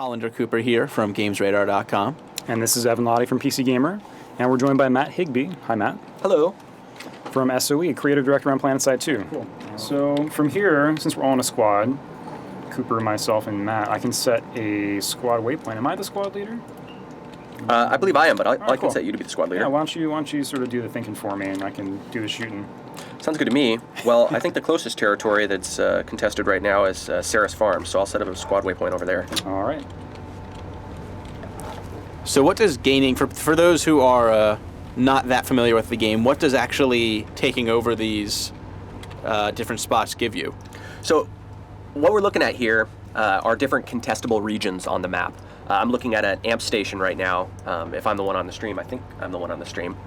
Hollander Cooper here from GamesRadar.com. And this is Evan Lahti from PC Gamer. And we're joined by Matt Higby. Hi, Matt. Hello. From SOE, Creative Director on PlanetSide 2. Cool. So from here, since we're all in a squad, Cooper, myself, and Matt, I can set a squad waypoint. Am I the squad leader? I believe I am, but I cool. can set you to be the squad leader. Yeah, why don't you sort of do the thinking for me, and I can do the shooting. Sounds good to me. Well, I think the closest territory that's contested right now is Sarah's farm, so I'll set up a squad waypoint over there. All right. So what does gaining, for those who are not that familiar with the game, what does actually taking over these different spots give you? So what we're looking at here are different contestable regions on the map. I'm looking at an amp station right now. If I'm the one on the stream, I think I'm the one on the stream.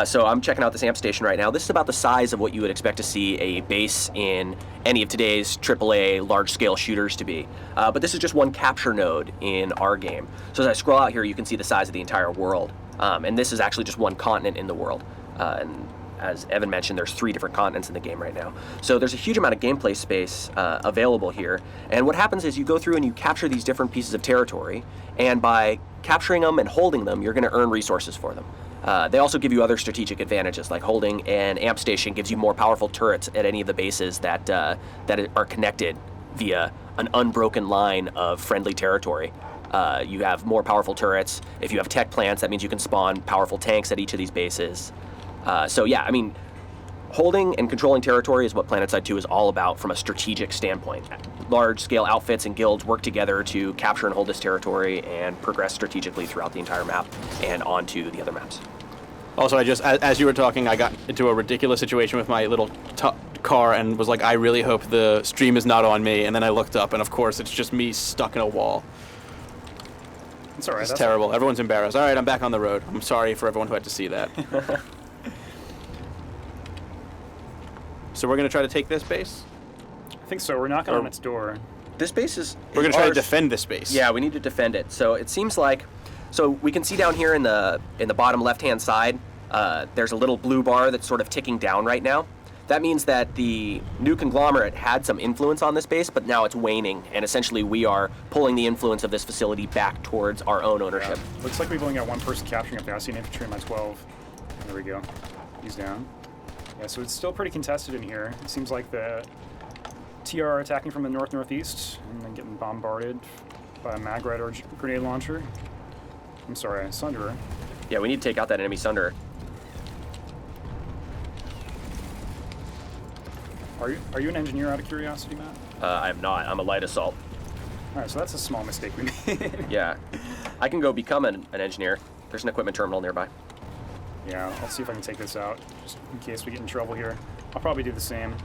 So I'm checking out this amp station right now. This is about the size of what you would expect to see a base in any of today's AAA large-scale shooters to be. But this is just one capture node in our game. So as I scroll out here, you can see the size of the entire world. And this is actually just one continent in the world. And as Evan mentioned, there's 3 different continents in the game right now. So there's a huge amount of gameplay space available here. And what happens is you go through and you capture these different pieces of territory, and by capturing them and holding them, you're going to earn resources for them. They also give you other strategic advantages, like holding an amp station gives you more powerful turrets at any of the bases that are connected via an unbroken line of friendly territory. You have more powerful turrets. If you have tech plants, that means you can spawn powerful tanks at each of these bases. So yeah, I mean, holding and controlling territory is what PlanetSide 2 is all about from a strategic standpoint. Large-scale outfits and guilds work together to capture and hold this territory and progress strategically throughout the entire map and onto the other maps. Also, as you were talking, I got into a ridiculous situation with my little car and was like, I really hope the stream is not on me. And then I looked up, and of course, it's just me stuck in a wall. It's all right. It's terrible. Everyone's embarrassed. All right, I'm back on the road. I'm sorry for everyone who had to see that. So we're going to try to take this base? I think so. We're knocking on its door. This base is We're going to try to defend this base. Yeah, we need to defend it. So it seems like, so we can see down here in the bottom left-hand side, there's a little blue bar that's sort of ticking down right now. That means that the new conglomerate had some influence on this base, but now it's waning, and essentially we are pulling the influence of this facility back towards our own ownership. Yeah. Looks like we've only got one person capturing up there. I see an infantry in my 12. There we go. He's down. Yeah, so it's still pretty contested in here. It seems like the TR are attacking from the north-northeast and then getting bombarded by a mag rider or grenade launcher. I'm sorry, a Sunderer. Yeah, we need to take out that enemy Sunderer. Are you an engineer out of curiosity, Matt? I am not. I'm a light assault. All right, so that's a small mistake we made. Yeah. I can go become an engineer. There's an equipment terminal nearby. Yeah, I'll see if I can take this out, just in case we get in trouble here. I'll probably do the same.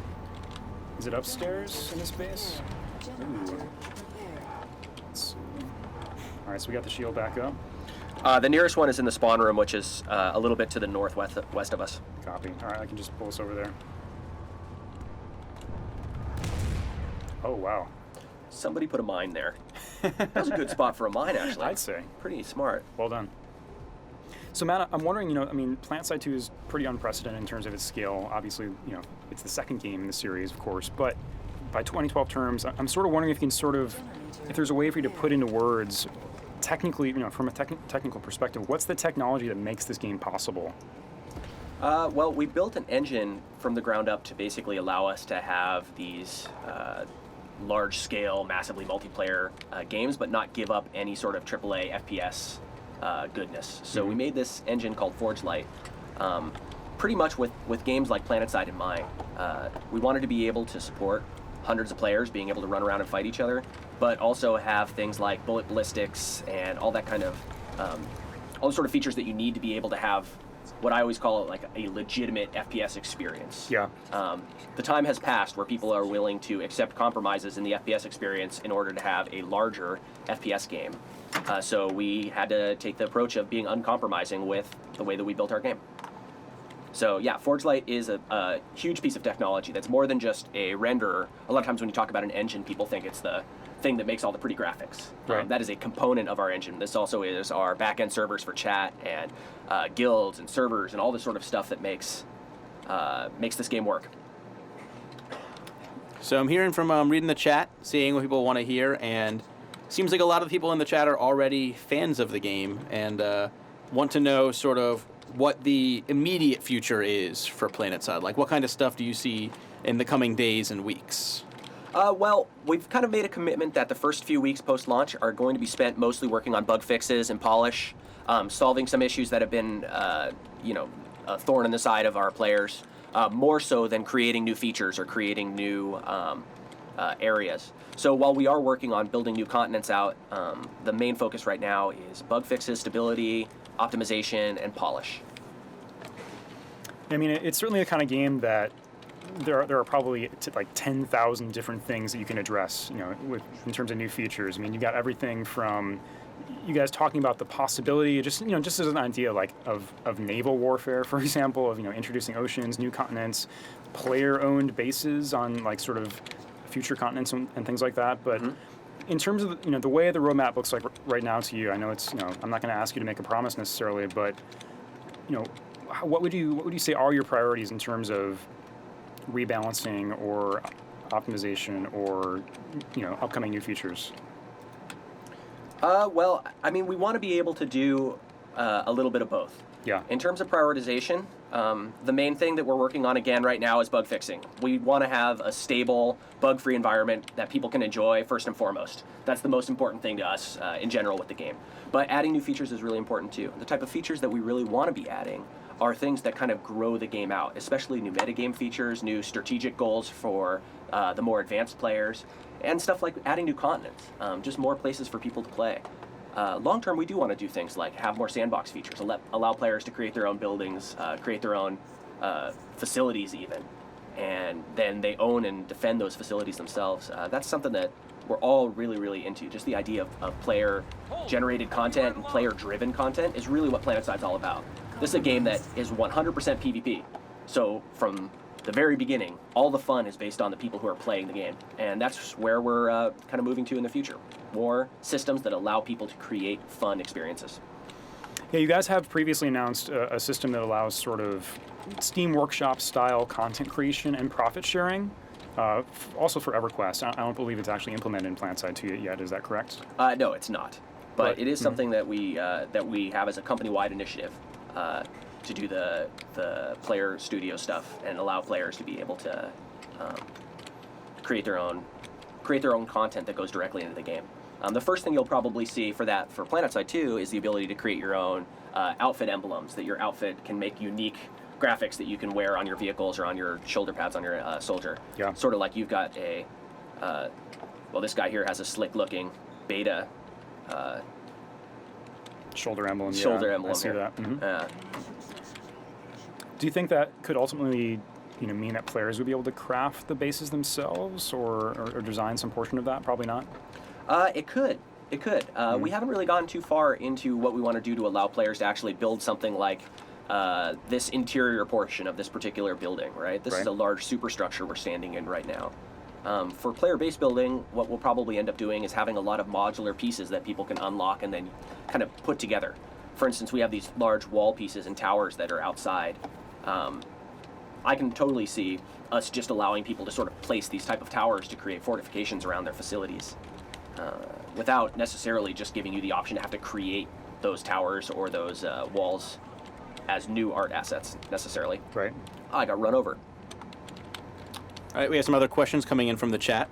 Is it upstairs in this base? Ooh. Let's see. All right, so we got the shield back up. The nearest one is in the spawn room, which is a little bit to the northwest of us. Copy. All right, I can just pull us over there. Oh, wow. Somebody put a mine there. That was a good spot for a mine, actually. I'd say. Pretty smart. Well done. So, Matt, I'm wondering, I mean, PlanetSide 2 is pretty unprecedented in terms of its scale. Obviously, it's the second game in the series, of course, but by 2012 terms, I'm sort of wondering if you can if there's a way for you to put into words, technically, from a technical perspective, what's the technology that makes this game possible? Well, we built an engine from the ground up to basically allow us to have these large-scale, massively multiplayer games, but not give up any sort of AAA FPS goodness. So we made this engine called ForgeLight, pretty much with games like PlanetSide in mind. We wanted to be able to support hundreds of players being able to run around and fight each other, but also have things like bullet ballistics and all that kind of, all the sort of features that you need to be able to have what I always call like a legitimate FPS experience. Yeah. The time has passed where people are willing to accept compromises in the FPS experience in order to have a larger FPS game. So we had to take the approach of being uncompromising with the way that we built our game. So yeah, ForgeLight is a huge piece of technology that's more than just a renderer. A lot of times when you talk about an engine, people think it's the thing that makes all the pretty graphics. Right. That is a component of our engine. This also is our back-end servers for chat and guilds and servers and all this sort of stuff that makes this game work. So I'm hearing from reading the chat, seeing what people want to hear, and seems like a lot of the people in the chat are already fans of the game and want to know sort of what the immediate future is for PlanetSide. Like, what kind of stuff do you see in the coming days and weeks? Well, we've kind of made a commitment that the first few weeks post-launch are going to be spent mostly working on bug fixes and polish, solving some issues that have been, a thorn in the side of our players, more so than creating new features or creating new areas. So while we are working on building new continents out, the main focus right now is bug fixes, stability, optimization, and polish. I mean, it's certainly the kind of game that there are probably like 10,000 different things that you can address, in terms of new features. I mean, you've got everything from you guys talking about the possibility, just as an idea, like of naval warfare, for example, of introducing oceans, new continents, player-owned bases on like sort of future continents and things like that. But in terms of the way the roadmap looks like right now to you, I know it's I'm not going to ask you to make a promise necessarily, but what would you say are your priorities in terms of rebalancing or optimization or upcoming new features? Well, I mean, we want to be able to do a little bit of both. Yeah. In terms of prioritization, the main thing that we're working on again right now is bug fixing. We want to have a stable, bug-free environment that people can enjoy first and foremost. That's the most important thing to us in general with the game. But adding new features is really important too. The type of features that we really want to be adding are things that kind of grow the game out, especially new metagame features, new strategic goals for the more advanced players, and stuff like adding new continents, just more places for people to play. Long term, we do want to do things like have more sandbox features, allow players to create their own buildings, create their own facilities even, and then they own and defend those facilities themselves. That's something that we're all really, really into. Just the idea of player-generated content and player-driven content is really what PlanetSide's all about. This is a game that is 100% PvP. So from the very beginning, all the fun is based on the people who are playing the game. And that's where we're kind of moving to in the future. More systems that allow people to create fun experiences. Yeah, you guys have previously announced a system that allows sort of Steam Workshop style content creation and profit sharing, also for EverQuest. I don't believe it's actually implemented in PlanetSide 2 yet, is that correct? No, it's not. But it is something that we have as a company-wide initiative to do the player studio stuff and allow players to be able to create their own content that goes directly into the game. The first thing you'll probably see for PlanetSide 2 is the ability to create your own outfit emblems, that your outfit can make unique graphics that you can wear on your vehicles or on your shoulder pads on your soldier. Yeah. Sort of like you've got this guy here has a slick-looking beta shoulder emblem. Shoulder yeah, emblem. I see here. that. Mm-hmm. Do you think that could ultimately mean that players would be able to craft the bases themselves or design some portion of that? Probably not. It could. We haven't really gotten too far into what we want to do to allow players to actually build something like this interior portion of this particular building, right? This is a large superstructure we're standing in right now. For player base building, what we'll probably end up doing is having a lot of modular pieces that people can unlock and then kind of put together. For instance, we have these large wall pieces and towers that are outside. I can totally see us just allowing people to sort of place these type of towers to create fortifications around their facilities without necessarily just giving you the option to have to create those towers or those walls as new art assets necessarily. Right. I got run over. All right, we have some other questions coming in from the chat.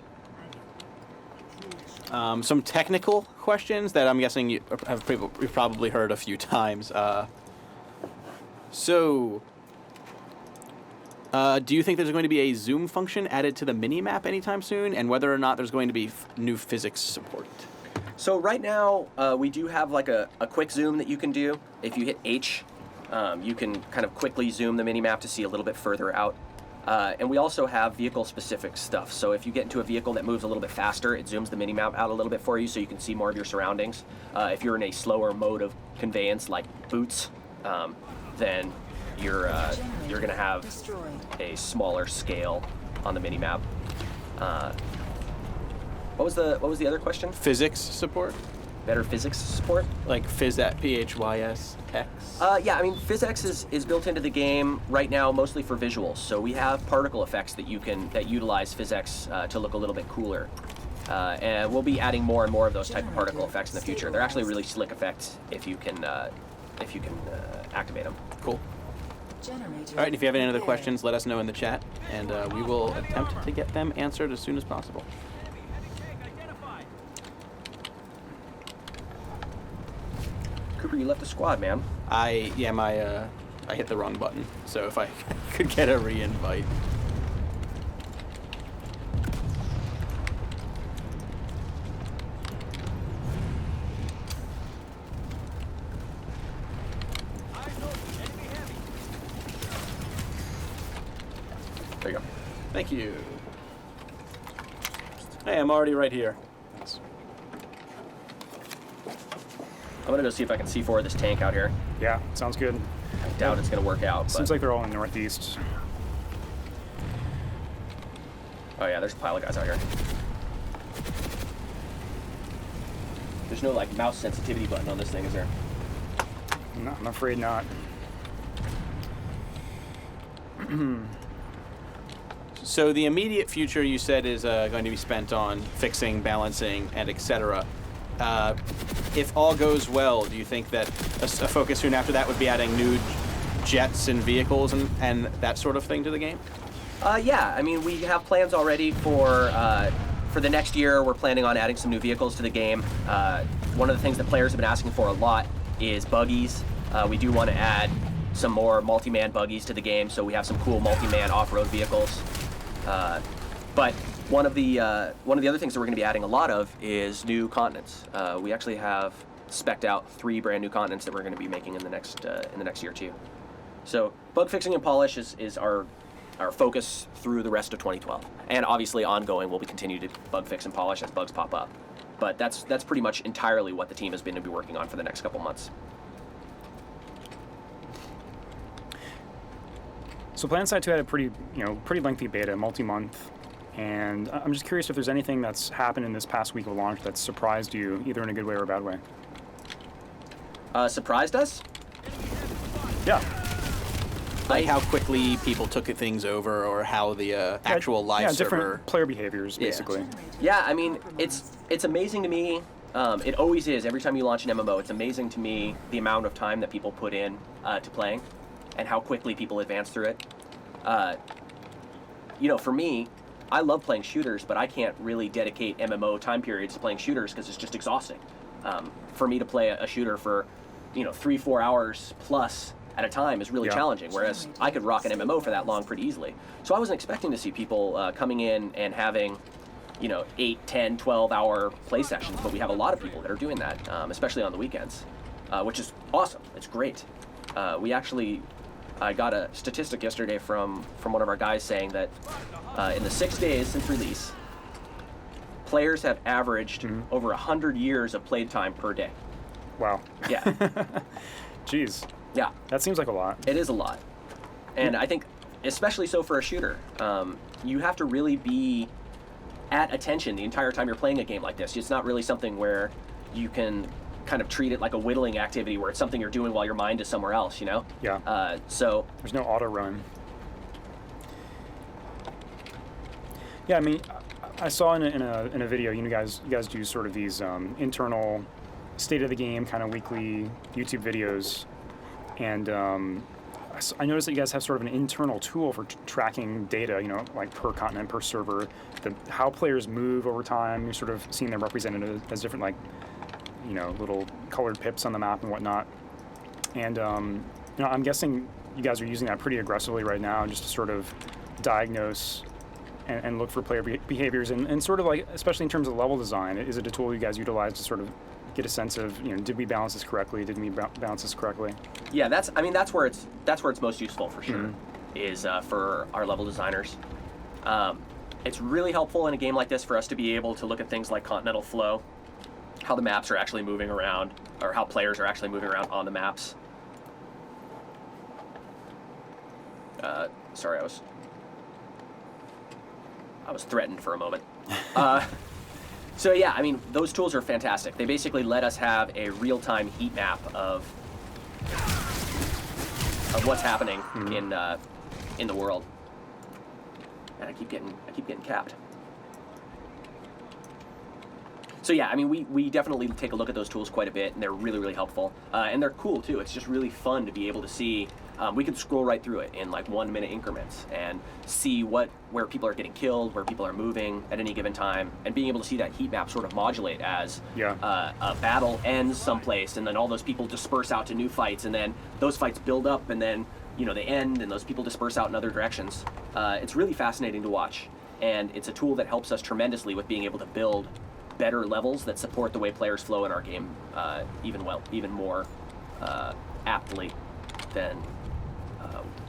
Some technical questions that I'm guessing you've probably heard a few times. Do you think there's going to be a zoom function added to the mini-map anytime soon, and whether or not there's going to be new physics support? So right now, we do have like a quick zoom that you can do. If you hit H, you can kind of quickly zoom the mini-map to see a little bit further out. And we also have vehicle-specific stuff. So if you get into a vehicle that moves a little bit faster, it zooms the mini-map out a little bit for you so you can see more of your surroundings. If you're in a slower mode of conveyance, like boots, then you're going to have a smaller scale on the mini-map. What was the other question? Physics support? Better physics support? Like phys PHYSX? Yeah, I mean, PhysX is built into the game right now mostly for visuals. So we have particle effects that utilize PhysX to look a little bit cooler. And we'll be adding more and more of those type of particle effects in the future. They're actually really slick effects if you can activate them. Cool. All right, if you have any other questions, let us know in the chat, and we will attempt to get them answered as soon as possible. Cooper, you left the squad, man. I hit the wrong button, so if I could get a re-invite. There you go. Thank you. Hey, I'm already right here. I'm gonna go see if I can C4 this tank out here. Yeah, sounds good. I doubt it's gonna work out. Seems but... like they're all in the northeast. Oh yeah, there's a pile of guys out here. There's no like mouse sensitivity button on this thing, is there? No, I'm afraid not. So the immediate future, you said, is going to be spent on fixing, balancing, and etc. If all goes well, do you think that a focus soon after that would be adding new jets and vehicles and that sort of thing to the game? Yeah, I mean, we have plans already for the next year. We're planning on adding some new vehicles to the game. One of the things that players have been asking for a lot is buggies. We do want to add some more multi-man buggies to the game, so we have some cool multi-man off-road vehicles. But one of the other things that we're going to be adding a lot of is new continents. We actually have spec'd out 3 brand new continents that we're going to be making in the next year or two. So bug fixing and polish is our focus through the rest of 2012, and obviously ongoing. We'll be continue to bug fix and polish as bugs pop up. But that's pretty much entirely what the team has been to be working on for the next couple months. So PlanetSide 2 had a pretty lengthy beta, multi-month, and I'm just curious if there's anything that's happened in this past week of launch that's surprised you, either in a good way or a bad way. Surprised us? Yeah. Like how quickly people took things over, or how the actual live server... different player behaviors, basically. Yeah, I mean, it's amazing to me. It always is. Every time you launch an MMO, it's amazing to me the amount of time that people put in to playing, and how quickly people advance through it. For me, I love playing shooters, but I can't really dedicate MMO time periods to playing shooters because it's just exhausting. For me to play a shooter for, 3-4 hours plus at a time is really challenging, whereas I could rock an MMO for that long pretty easily. So I wasn't expecting to see people coming in and having 8, 10, 12-hour play sessions, but we have a lot of people that are doing that, especially on the weekends, which is awesome. It's great. I got a statistic yesterday from one of our guys saying that in the 6 days since release, players have averaged over 100 years of playtime per day. Wow. Yeah. Jeez. Yeah. That seems like a lot. It is a lot. And I think, especially so for a shooter, you have to really be at attention the entire time you're playing a game like this. It's not really something where you can kind of treat it like a whittling activity where it's something you're doing while your mind is somewhere else, Yeah. So there's no auto run. Yeah, I mean, I saw in a video, you guys do sort of these internal state of the game kind of weekly YouTube videos, and I noticed that you guys have sort of an internal tool for tracking data, like per continent, per server, how players move over time. You're sort of seeing them represented as different, like, little colored pips on the map and whatnot. And, I'm guessing you guys are using that pretty aggressively right now, just to sort of diagnose and look for player behaviors and sort of like, especially in terms of level design, is it a tool you guys utilize to sort of get a sense of, did we balance this correctly? Did we balance this correctly? Yeah, that's where it's most useful for sure, is for our level designers. It's really helpful in a game like this for us to be able to look at things like continental flow, how the maps are actually moving around, or how players are actually moving around on the maps. Sorry, I was threatened for a moment. So yeah, I mean, those tools are fantastic. They basically let us have a real-time heat map of what's happening in the world. And I keep getting capped. So yeah, I mean, we definitely take a look at those tools quite a bit, and they're really, really helpful. And they're cool too. It's just really fun to be able to see. We can scroll right through it in like 1 minute increments and see where people are getting killed, where people are moving at any given time, and being able to see that heat map sort of modulate as a battle ends someplace, and then all those people disperse out to new fights, and then those fights build up, and then they end, and those people disperse out in other directions. It's really fascinating to watch, and it's a tool that helps us tremendously with being able to build better levels that support the way players flow in our game even more aptly than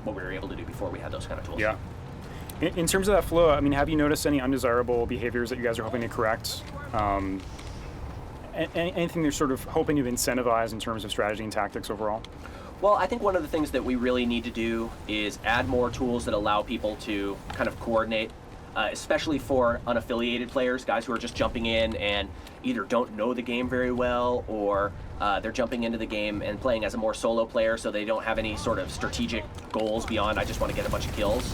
what we were able to do before we had those kind of tools. Yeah. In terms of that flow, I mean, have you noticed any undesirable behaviors that you guys are hoping to correct? Anything you're sort of hoping to incentivize in terms of strategy and tactics overall? Well, I think one of the things that we really need to do is add more tools that allow people to kind of coordinate, especially for unaffiliated players, guys who are just jumping in and either don't know the game very well, or they're jumping into the game and playing as a more solo player, so they don't have any sort of strategic goals beyond I just want to get a bunch of kills.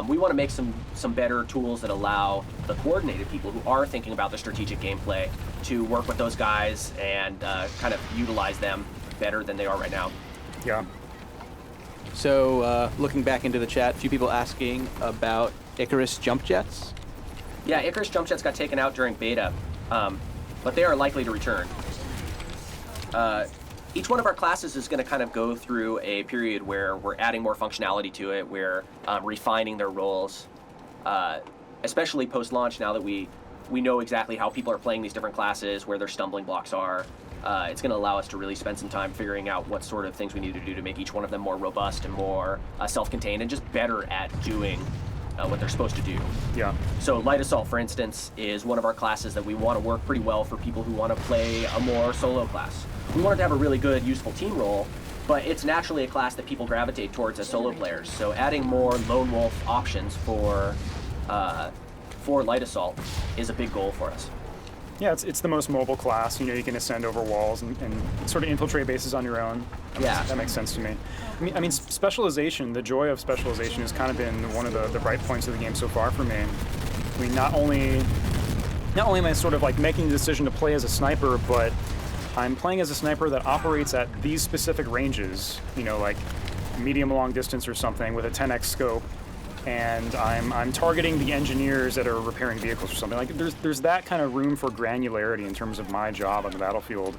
We want to make some better tools that allow the coordinated people who are thinking about the strategic gameplay to work with those guys and kind of utilize them better than they are right now. Yeah. So looking back into the chat, a few people asking about Icarus jump jets. Yeah, Icarus jump jets got taken out during beta, but they are likely to return. Each one of our classes is going to kind of go through a period where we're adding more functionality to it, we're refining their roles, especially post-launch now that we know exactly how people are playing these different classes, where their stumbling blocks are. It's going to allow us to really spend some time figuring out what sort of things we need to do to make each one of them more robust and more self-contained and just better at doing what they're supposed to do. Yeah. So Light Assault, for instance, is one of our classes that we want to work pretty well for people who want to play a more solo class. We want it to have a really good, useful team role, but it's naturally a class that people gravitate towards as solo players. So adding more lone wolf options for Light Assault is a big goal for us. Yeah, it's the most mobile class. You can ascend over walls and sort of infiltrate bases on your own. That makes sense to me. I mean, specialization, the joy of specialization has kind of been one of the bright points of the game so far for me. I mean, not only am I sort of like making the decision to play as a sniper, but I'm playing as a sniper that operates at these specific ranges, like medium long distance or something with a 10x scope, and I'm targeting the engineers that are repairing vehicles or something. Like there's that kind of room for granularity in terms of my job on the battlefield.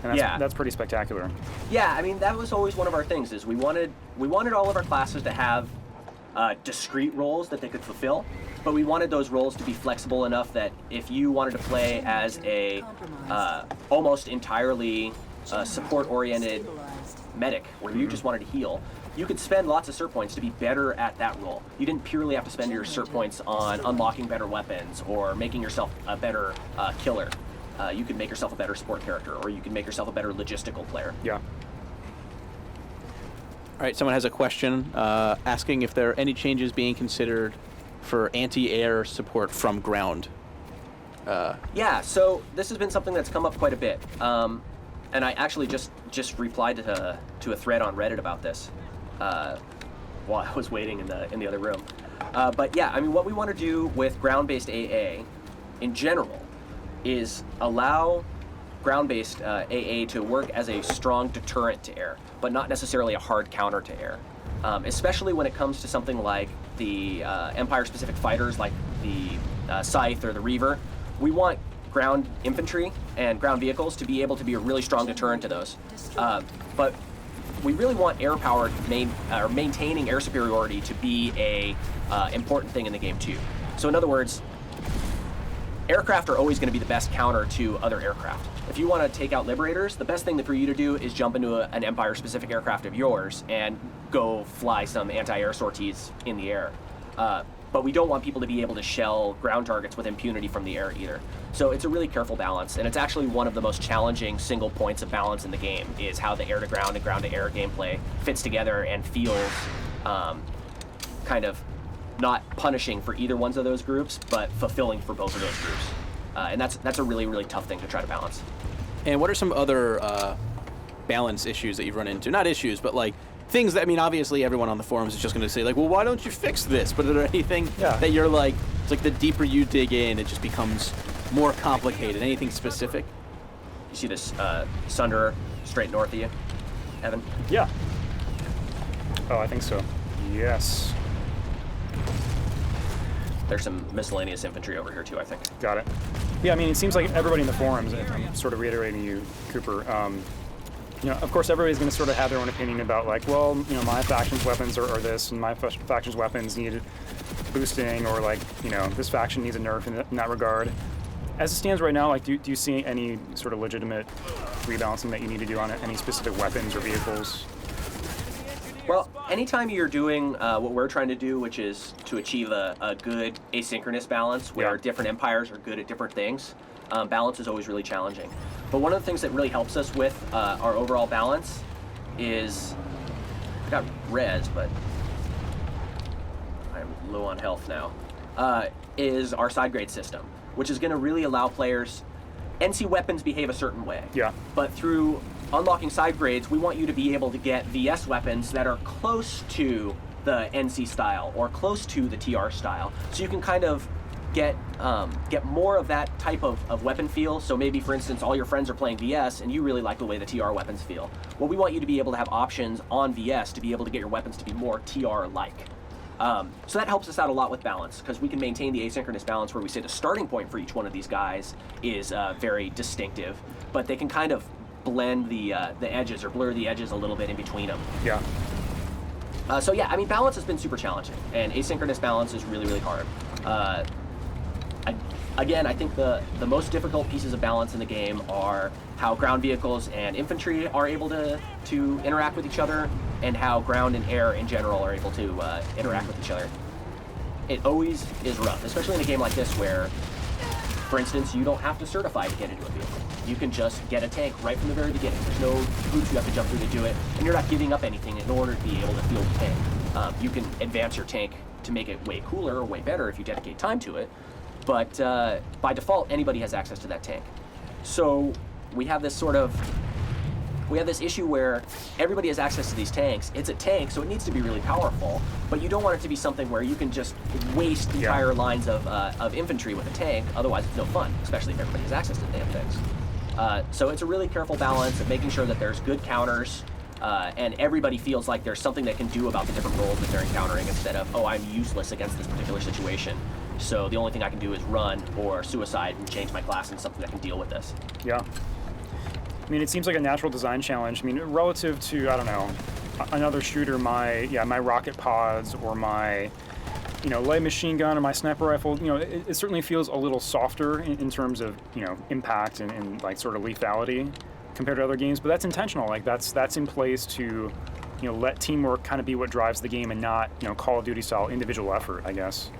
And that's pretty spectacular. Yeah, I mean, that was always one of our things, is we wanted all of our classes to have discrete roles that they could fulfill, but we wanted those roles to be flexible enough that if you wanted to play as a almost entirely support-oriented medic, where you just wanted to heal, you could spend lots of cert points to be better at that role. You didn't purely have to spend your cert points on unlocking better weapons or making yourself a better killer. You could make yourself a better support character, or you could make yourself a better logistical player. Yeah. All right, someone has a question asking if there are any changes being considered for anti-air support from ground. Yeah, so this has been something that's come up quite a bit. And I actually just replied to a thread on Reddit about this while I was waiting in the other room. But yeah, I mean, what we want to do with ground-based AA in general is allow ground-based AA to work as a strong deterrent to air, but not necessarily a hard counter to air. Especially when it comes to something like the Empire-specific fighters, like the Scythe or the Reaver. We want ground infantry and ground vehicles to be able to be a really strong deterrent to those. But we really want air power maintaining air superiority to be a important thing in the game too. So in other words, aircraft are always going to be the best counter to other aircraft. If you want to take out Liberators, the best thing for you to do is jump into an Empire-specific aircraft of yours and go fly some anti-air sorties in the air. But we don't want people to be able to shell ground targets with impunity from the air either. So it's a really careful balance, and it's actually one of the most challenging single points of balance in the game, is how the air-to-ground and ground-to-air gameplay fits together and feels kind of not punishing for either one of those groups, but fulfilling for both of those groups. And that's a really, really tough thing to try to balance. And what are some other balance issues that you've run into? Not issues, but like things that, I mean, obviously everyone on the forums is just going to say, like, well, why don't you fix this? But are there anything that you're like, it's like the deeper you dig in, it just becomes more complicated? Anything specific? You see this Sunderer straight north of you, Evan? Yeah. Oh, I think so. Yes. There's some miscellaneous infantry over here too, I think. Got it. Yeah, I mean, it seems like everybody in the forums, and I'm sort of reiterating you, Cooper, you know, of course, everybody's going to sort of have their own opinion about, like, well, you know, my faction's weapons are this, and my faction's weapons need boosting, or, like, you know, this faction needs a nerf in that regard. As it stands right now, like, do you see any sort of legitimate rebalancing that you need to do on any specific weapons or vehicles? Well, anytime you're doing what we're trying to do, which is to achieve a good asynchronous balance where different empires are good at different things, balance is always really challenging. But one of the things that really helps us with our overall balance is, I got res, but I'm low on health now, is our side grade system, which is going to really allow players, NC weapons behave a certain way. Yeah. But through unlocking side grades, we want you to be able to get VS weapons that are close to the NC style or close to the TR style. So you can kind of get more of that type of weapon feel. So maybe, for instance, all your friends are playing VS and you really like the way the TR weapons feel. Well, we want you to be able to have options on VS to be able to get your weapons to be more TR-like. So that helps us out a lot with balance, because we can maintain the asynchronous balance where we say the starting point for each one of these guys is very distinctive, but they can kind of blend the edges or blur the edges a little bit in between them. Yeah. So yeah, I mean, balance has been super challenging, and asynchronous balance is really, really hard. Again, I think the most difficult pieces of balance in the game are how ground vehicles and infantry are able to interact with each other, and how ground and air in general are able to interact with each other. It always is rough, especially in a game like this where, for instance, you don't have to certify to get into a vehicle. You can just get a tank right from the very beginning. There's no hoops you have to jump through to do it, and you're not giving up anything in order to be able to field the tank. You can advance your tank to make it way cooler or way better if you dedicate time to it, but by default, anybody has access to that tank. So we have this issue where everybody has access to these tanks. It's a tank, so it needs to be really powerful, but you don't want it to be something where you can just waste entire lines of infantry with a tank. Otherwise, it's no fun, especially if everybody has access to the damn things. So it's a really careful balance of making sure that there's good counters, and everybody feels like there's something they can do about the different roles that they're encountering, instead of, oh, I'm useless against this particular situation, so the only thing I can do is run or suicide and change my class into something that can deal with this. Yeah. I mean, it seems like a natural design challenge. I mean, relative to, I don't know, another shooter, my rocket pods or my, light machine gun or my sniper rifle, it certainly feels a little softer in terms of, impact and like sort of lethality compared to other games. But that's intentional. Like that's in place to, let teamwork kind of be what drives the game and not, Call of Duty style individual effort, I guess.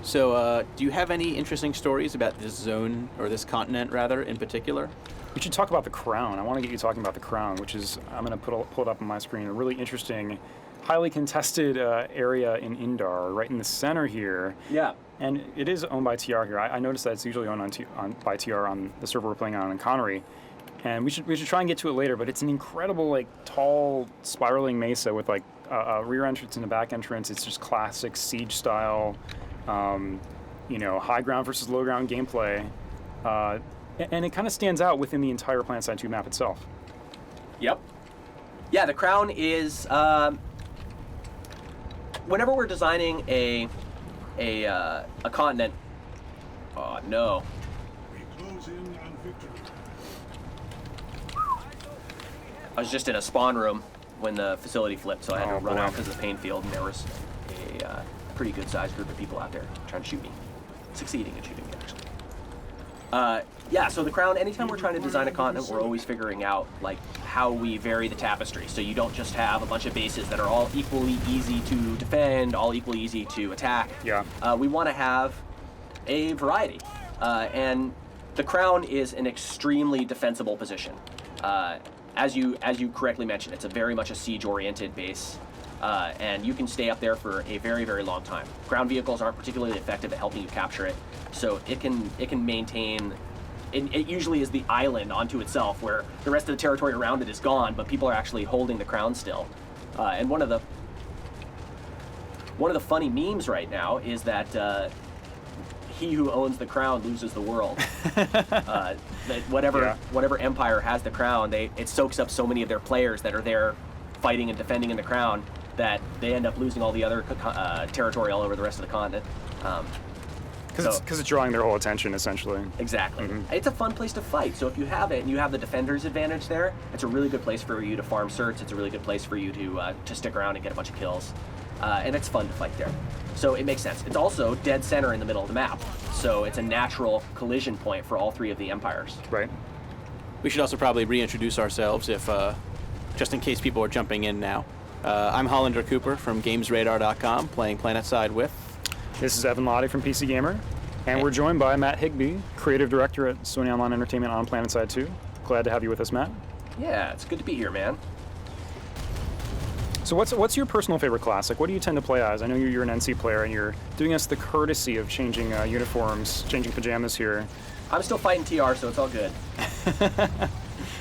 So, do you have any interesting stories about this zone, or this continent, rather, in particular? We should talk about the Crown. I want to get you talking about the Crown, which is, I'm going to pull it up on my screen, a really interesting, highly contested area in Indar, right in the center here. Yeah. And it is owned by TR here. I noticed that it's usually owned by TR on the server we're playing on in Connery. And we should try and get to it later, but it's an incredible, like, tall, spiraling mesa with, like, a rear entrance and a back entrance. It's just classic siege style, high ground versus low ground gameplay, and it kind of stands out within the entire PlanetSide 2 map itself. Yep. Yeah, the Crown is, whenever we're designing a continent, oh no. I was just in a spawn room when the facility flipped, so I had to run out because of the pain field, and there was a pretty good sized group of people out there trying to shoot me. Succeeding in shooting me, actually. Yeah, so the Crown, anytime we're trying to design a continent, we're always figuring out, like, how we vary the tapestry. So you don't just have a bunch of bases that are all equally easy to defend, all equally easy to attack. Yeah. We want to have a variety. And the Crown is an extremely defensible position. As you correctly mentioned, it's very much a siege-oriented base. And you can stay up there for a very, very long time. Ground vehicles aren't particularly effective at helping you capture it, so it can maintain. It usually is the island onto itself, where the rest of the territory around it is gone, but people are actually holding the Crown still. And one of the funny memes right now is that he who owns the crown loses the world. That whatever empire has the crown, it soaks up so many of their players that are there fighting and defending in the crown that they end up losing all the other territory all over the rest of the continent. Because it's drawing their whole attention, essentially. Exactly. It's a fun place to fight. So if you have it and you have the defender's advantage there, it's a really good place for you to farm certs. It's a really good place for you to stick around and get a bunch of kills. And it's fun to fight there. So it makes sense. It's also dead center in the middle of the map. So it's a natural collision point for all three of the empires. Right. We should also probably reintroduce ourselves, if just in case people are jumping in now. I'm Hollander Cooper from GamesRadar.com, playing PlanetSide with... This is Evan Lahti from PC Gamer, and we're joined by Matt Higby, Creative Director at Sony Online Entertainment on PlanetSide 2. Glad to have you with us, Matt. Yeah, it's good to be here, man. So what's your personal favorite class? Like, what do you tend to play as? I know you're an NC player, and you're doing us the courtesy of changing uniforms, changing pajamas here. I'm still fighting TR, so it's all good.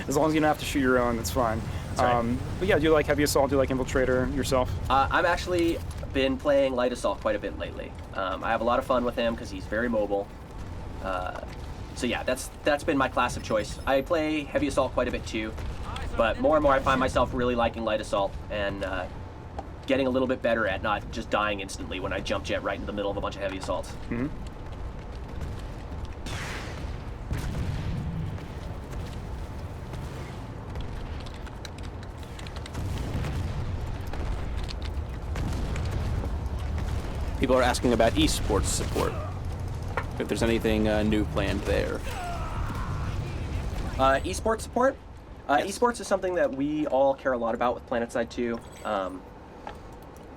As long as you don't have to shoot your own, that's fine. That's right. But yeah, do you like Heavy Assault? Do you like Infiltrator yourself? I've actually been playing Light Assault quite a bit lately. I have a lot of fun with him because he's very mobile. So yeah, that's been my class of choice. I play Heavy Assault quite a bit too, but more and more I find myself really liking Light Assault and getting a little bit better at not just dying instantly when I jump jet right in the middle of a bunch of Heavy Assaults. Mm-hmm. People are asking about esports support. If there's anything new planned there. Esports support? Yes. Esports is something that we all care a lot about with PlanetSide 2.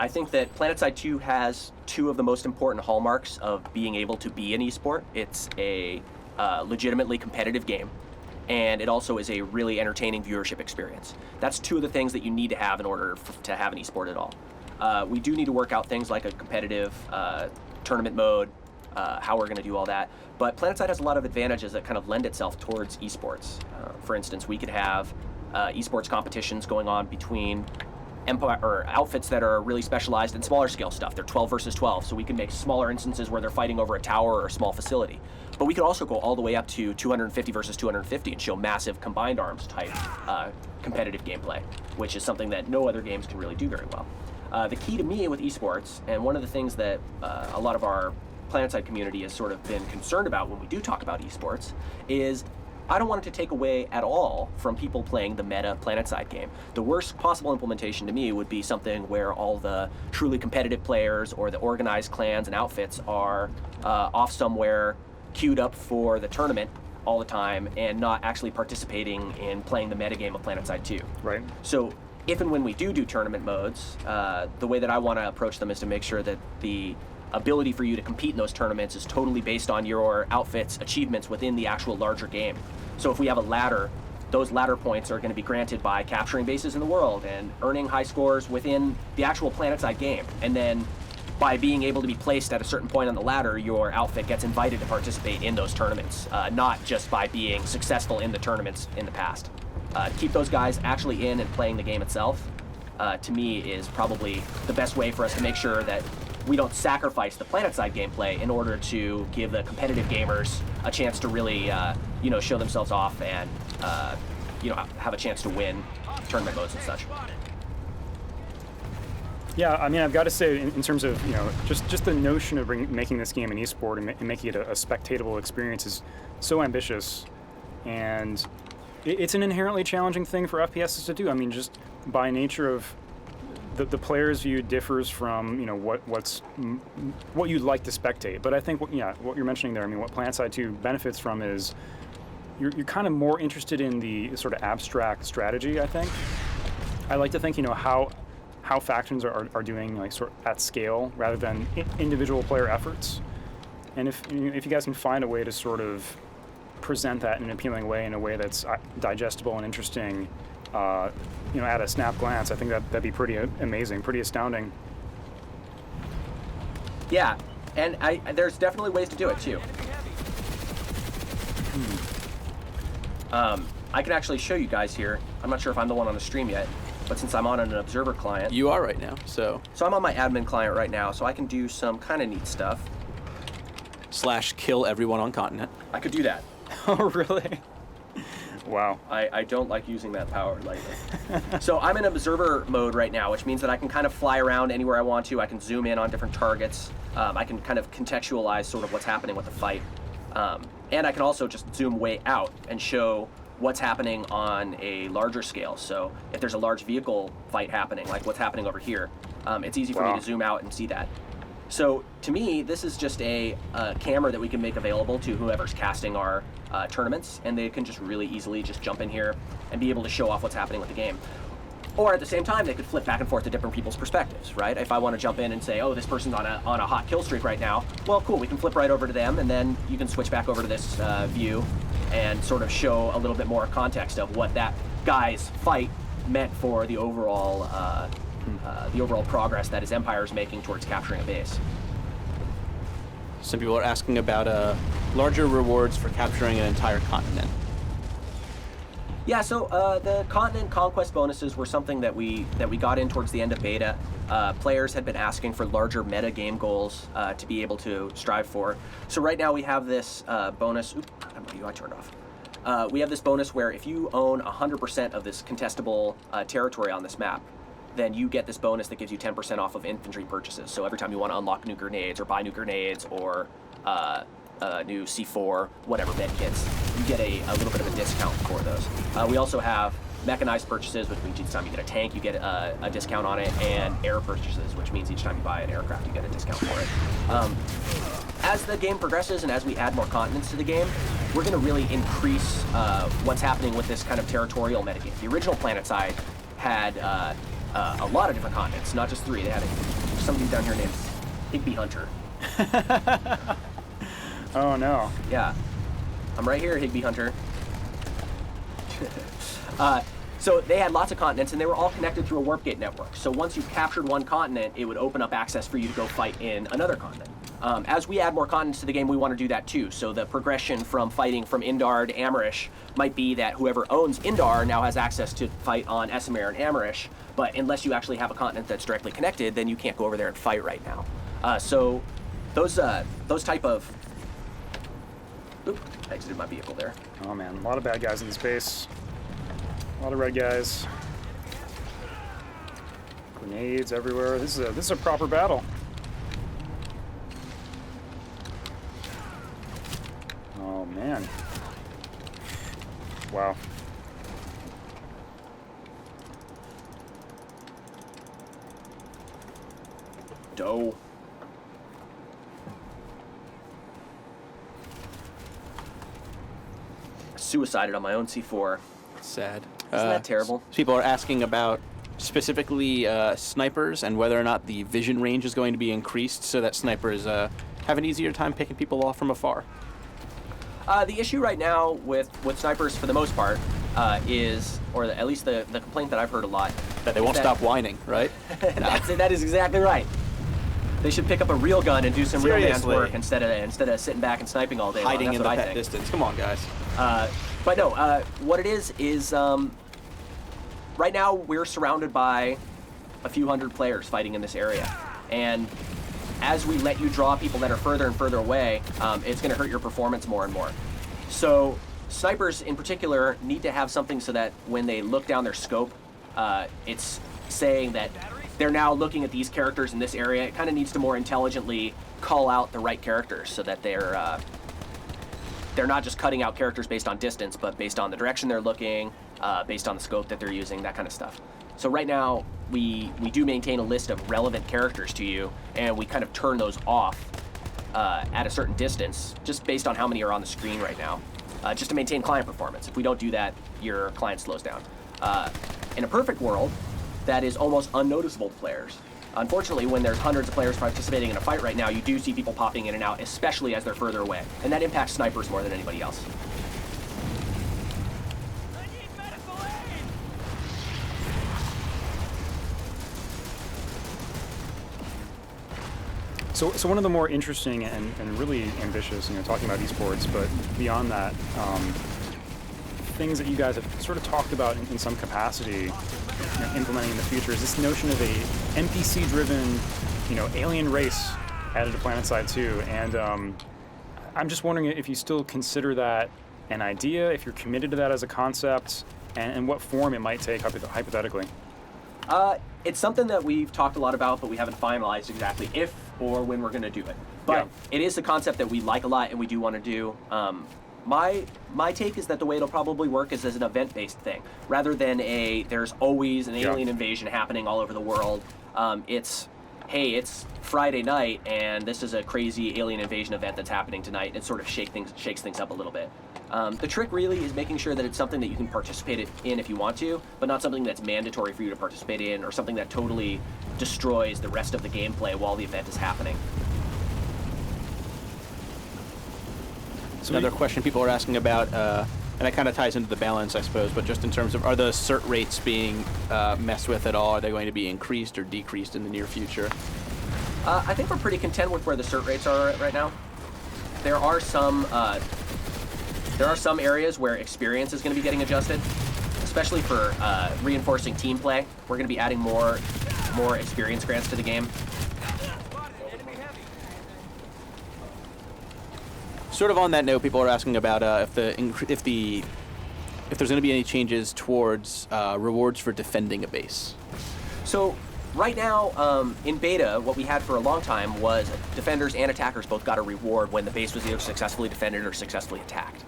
I think that PlanetSide 2 has two of the most important hallmarks of being able to be an esport. It's a legitimately competitive game, and it also is a really entertaining viewership experience. That's two of the things that you need to have in order to have an esport at all. We do need to work out things like a competitive tournament mode, how we're going to do all that. But PlanetSide has a lot of advantages that kind of lend itself towards esports. For instance, we could have esports competitions going on between outfits that are really specialized in smaller scale stuff. They're 12 versus 12, so we can make smaller instances where they're fighting over a tower or a small facility. But we could also go all the way up to 250 versus 250 and show massive combined arms type competitive gameplay, which is something that no other games can really do very well. The key to me with esports, and one of the things that a lot of our PlanetSide community has sort of been concerned about when we do talk about esports, is I don't want it to take away at all from people playing the meta PlanetSide game. The worst possible implementation to me would be something where all the truly competitive players or the organized clans and outfits are off somewhere queued up for the tournament all the time and not actually participating in playing the meta game of PlanetSide 2. Right. So if and when we do tournament modes, the way that I want to approach them is to make sure that the ability for you to compete in those tournaments is totally based on your outfit's achievements within the actual larger game. So if we have a ladder, those ladder points are going to be granted by capturing bases in the world and earning high scores within the actual PlanetSide game. And then by being able to be placed at a certain point on the ladder, your outfit gets invited to participate in those tournaments, not just by being successful in the tournaments in the past. To keep those guys actually in and playing the game itself, to me, is probably the best way for us to make sure that we don't sacrifice the PlanetSide gameplay in order to give the competitive gamers a chance to really, show themselves off and, have a chance to win tournament modes and such. Yeah, I mean, I've got to say, in terms of, just the notion of making this game an esport and making it a spectatable experience is so ambitious, and it's an inherently challenging thing for FPSs to do. I mean, just by nature of the player's view differs from what you'd like to spectate. But I think what you're mentioning there, I mean, what PlanetSide 2 benefits from is you're kind of more interested in the sort of abstract strategy. I think I like to think how factions are doing like sort of at scale rather than individual player efforts. And if you guys can find a way to sort of present that in an appealing way, in a way that's digestible and interesting, at a snap glance, I think that'd be pretty amazing, pretty astounding. Yeah, and there's definitely ways to do it too. I can actually show you guys here. I'm not sure if I'm the one on the stream yet, but since I'm on an observer client. You are right now, so. So I'm on my admin client right now, so I can do some kind of neat stuff. / kill everyone on continent. I could do that. Oh, really? Wow. I don't like using that power lightly. So I'm in observer mode right now, which means that I can kind of fly around anywhere I want to. I can zoom in on different targets. I can kind of contextualize sort of what's happening with the fight. And I can also just zoom way out and show what's happening on a larger scale. So if there's a large vehicle fight happening, like what's happening over here, it's easy for me to zoom out and see that. So to me, this is just a camera that we can make available to whoever's casting our tournaments, and they can just really easily just jump in here and be able to show off what's happening with the game. Or at the same time, they could flip back and forth to different people's perspectives, right? If I want to jump in and say, oh, this person's on a hot kill streak right now, well, cool, we can flip right over to them, and then you can switch back over to this view and sort of show a little bit more context of what that guy's fight meant for the overall progress that his empire is making towards capturing a base. Some people are asking about larger rewards for capturing an entire continent. Yeah, so the continent conquest bonuses were something that we got in towards the end of beta. Players had been asking for larger meta game goals to be able to strive for. So right now we have this bonus. Oops, I turned off. We have this bonus where if you own 100% of this contestable territory on this map, then you get this bonus that gives you 10% off of infantry purchases. So every time you want to unlock new grenades or buy new grenades or new C4, whatever med kits, you get a little bit of a discount for those. We also have mechanized purchases, which means each time you get a tank, you get a discount on it, and air purchases, which means each time you buy an aircraft, you get a discount for it. As the game progresses and as we add more continents to the game, we're going to really increase what's happening with this kind of territorial metagame. The original PlanetSide had a lot of different continents, not just 3. They had somebody down here named Higby Hunter. Oh no. Yeah. I'm right here, Higby Hunter. So they had lots of continents, and they were all connected through a warp gate network. So once you captured one continent, it would open up access for you to go fight in another continent. As we add more continents to the game, we want to do that too. So the progression from fighting from Indar to Amerish might be that whoever owns Indar now has access to fight on Esamir and Amerish, but unless you actually have a continent that's directly connected, then you can't go over there and fight right now. So those type of... Oop, I exited my vehicle there. Oh man, a lot of bad guys in this base. A lot of red guys. Grenades everywhere. This is a proper battle. Oh man. Wow. Doe. Suicided on my own C4. Sad. Isn't that terrible? People are asking about specifically snipers and whether or not the vision range is going to be increased so that snipers have an easier time picking people off from afar. The issue right now with snipers, for the most part, is, or at least the complaint that I've heard a lot, That they won't stop whining, right? that is exactly right. They should pick up a real gun and do some real man's work instead of sitting back and sniping all day long. Hiding That's in the what I pet think. distance. Come on, guys. But no, what it is right now we're surrounded by a few hundred players fighting in this area, and as we let you draw people that are further and further away, it's going to hurt your performance more and more. So snipers in particular need to have something so that when they look down their scope, it's saying that they're now looking at these characters in this area. It kind of needs to more intelligently call out the right characters so that they're not just cutting out characters based on distance, but based on the direction they're looking, based on the scope that they're using, that kind of stuff. So right now, we do maintain a list of relevant characters to you, and we kind of turn those off at a certain distance, just based on how many are on the screen right now, just to maintain client performance. If we don't do that, your client slows down. In a perfect world, that is almost unnoticeable to players. Unfortunately, when there's hundreds of players participating in a fight right now, you do see people popping in and out, especially as they're further away. And that impacts snipers more than anybody else. I need medical aid! So one of the more interesting and really ambitious, talking about esports, but beyond that, things that you guys have sort of talked about in some capacity, implementing in the future is this notion of a NPC-driven, alien race added to PlanetSide 2. And I'm just wondering if you still consider that an idea, if you're committed to that as a concept, and what form it might take hypothetically. It's something that we've talked a lot about, but we haven't finalized exactly if or when we're going to do it. But it is a concept that we like a lot and we do want to do. My take is that the way it'll probably work is as an event-based thing, rather than there's always an alien invasion happening all over the world. Hey, it's Friday night and this is a crazy alien invasion event that's happening tonight. It sort of shakes things up a little bit. The trick really is making sure that it's something that you can participate in if you want to, but not something that's mandatory for you to participate in, or something that totally destroys the rest of the gameplay while the event is happening. Another question people are asking about, and it kind of ties into the balance, I suppose, but just in terms of, are the cert rates being messed with at all? Are they going to be increased or decreased in the near future? I think we're pretty content with where the cert rates are right now. There are some areas where experience is going to be getting adjusted, especially for reinforcing team play. We're going to be adding more experience grants to the game. Sort of on that note, people are asking about if there's going to be any changes towards rewards for defending a base. So right now, in beta, what we had for a long time was defenders and attackers both got a reward when the base was either successfully defended or successfully attacked.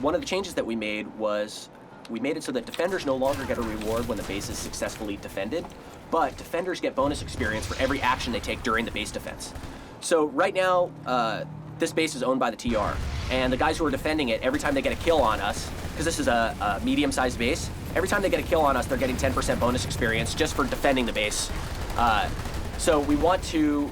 One of the changes that we made was we made it so that defenders no longer get a reward when the base is successfully defended, but defenders get bonus experience for every action they take during the base defense. So right now, this base is owned by the TR, and the guys who are defending it, every time they get a kill on us, because this is a medium-sized base, every time they get a kill on us, they're getting 10% bonus experience just for defending the base. So we want to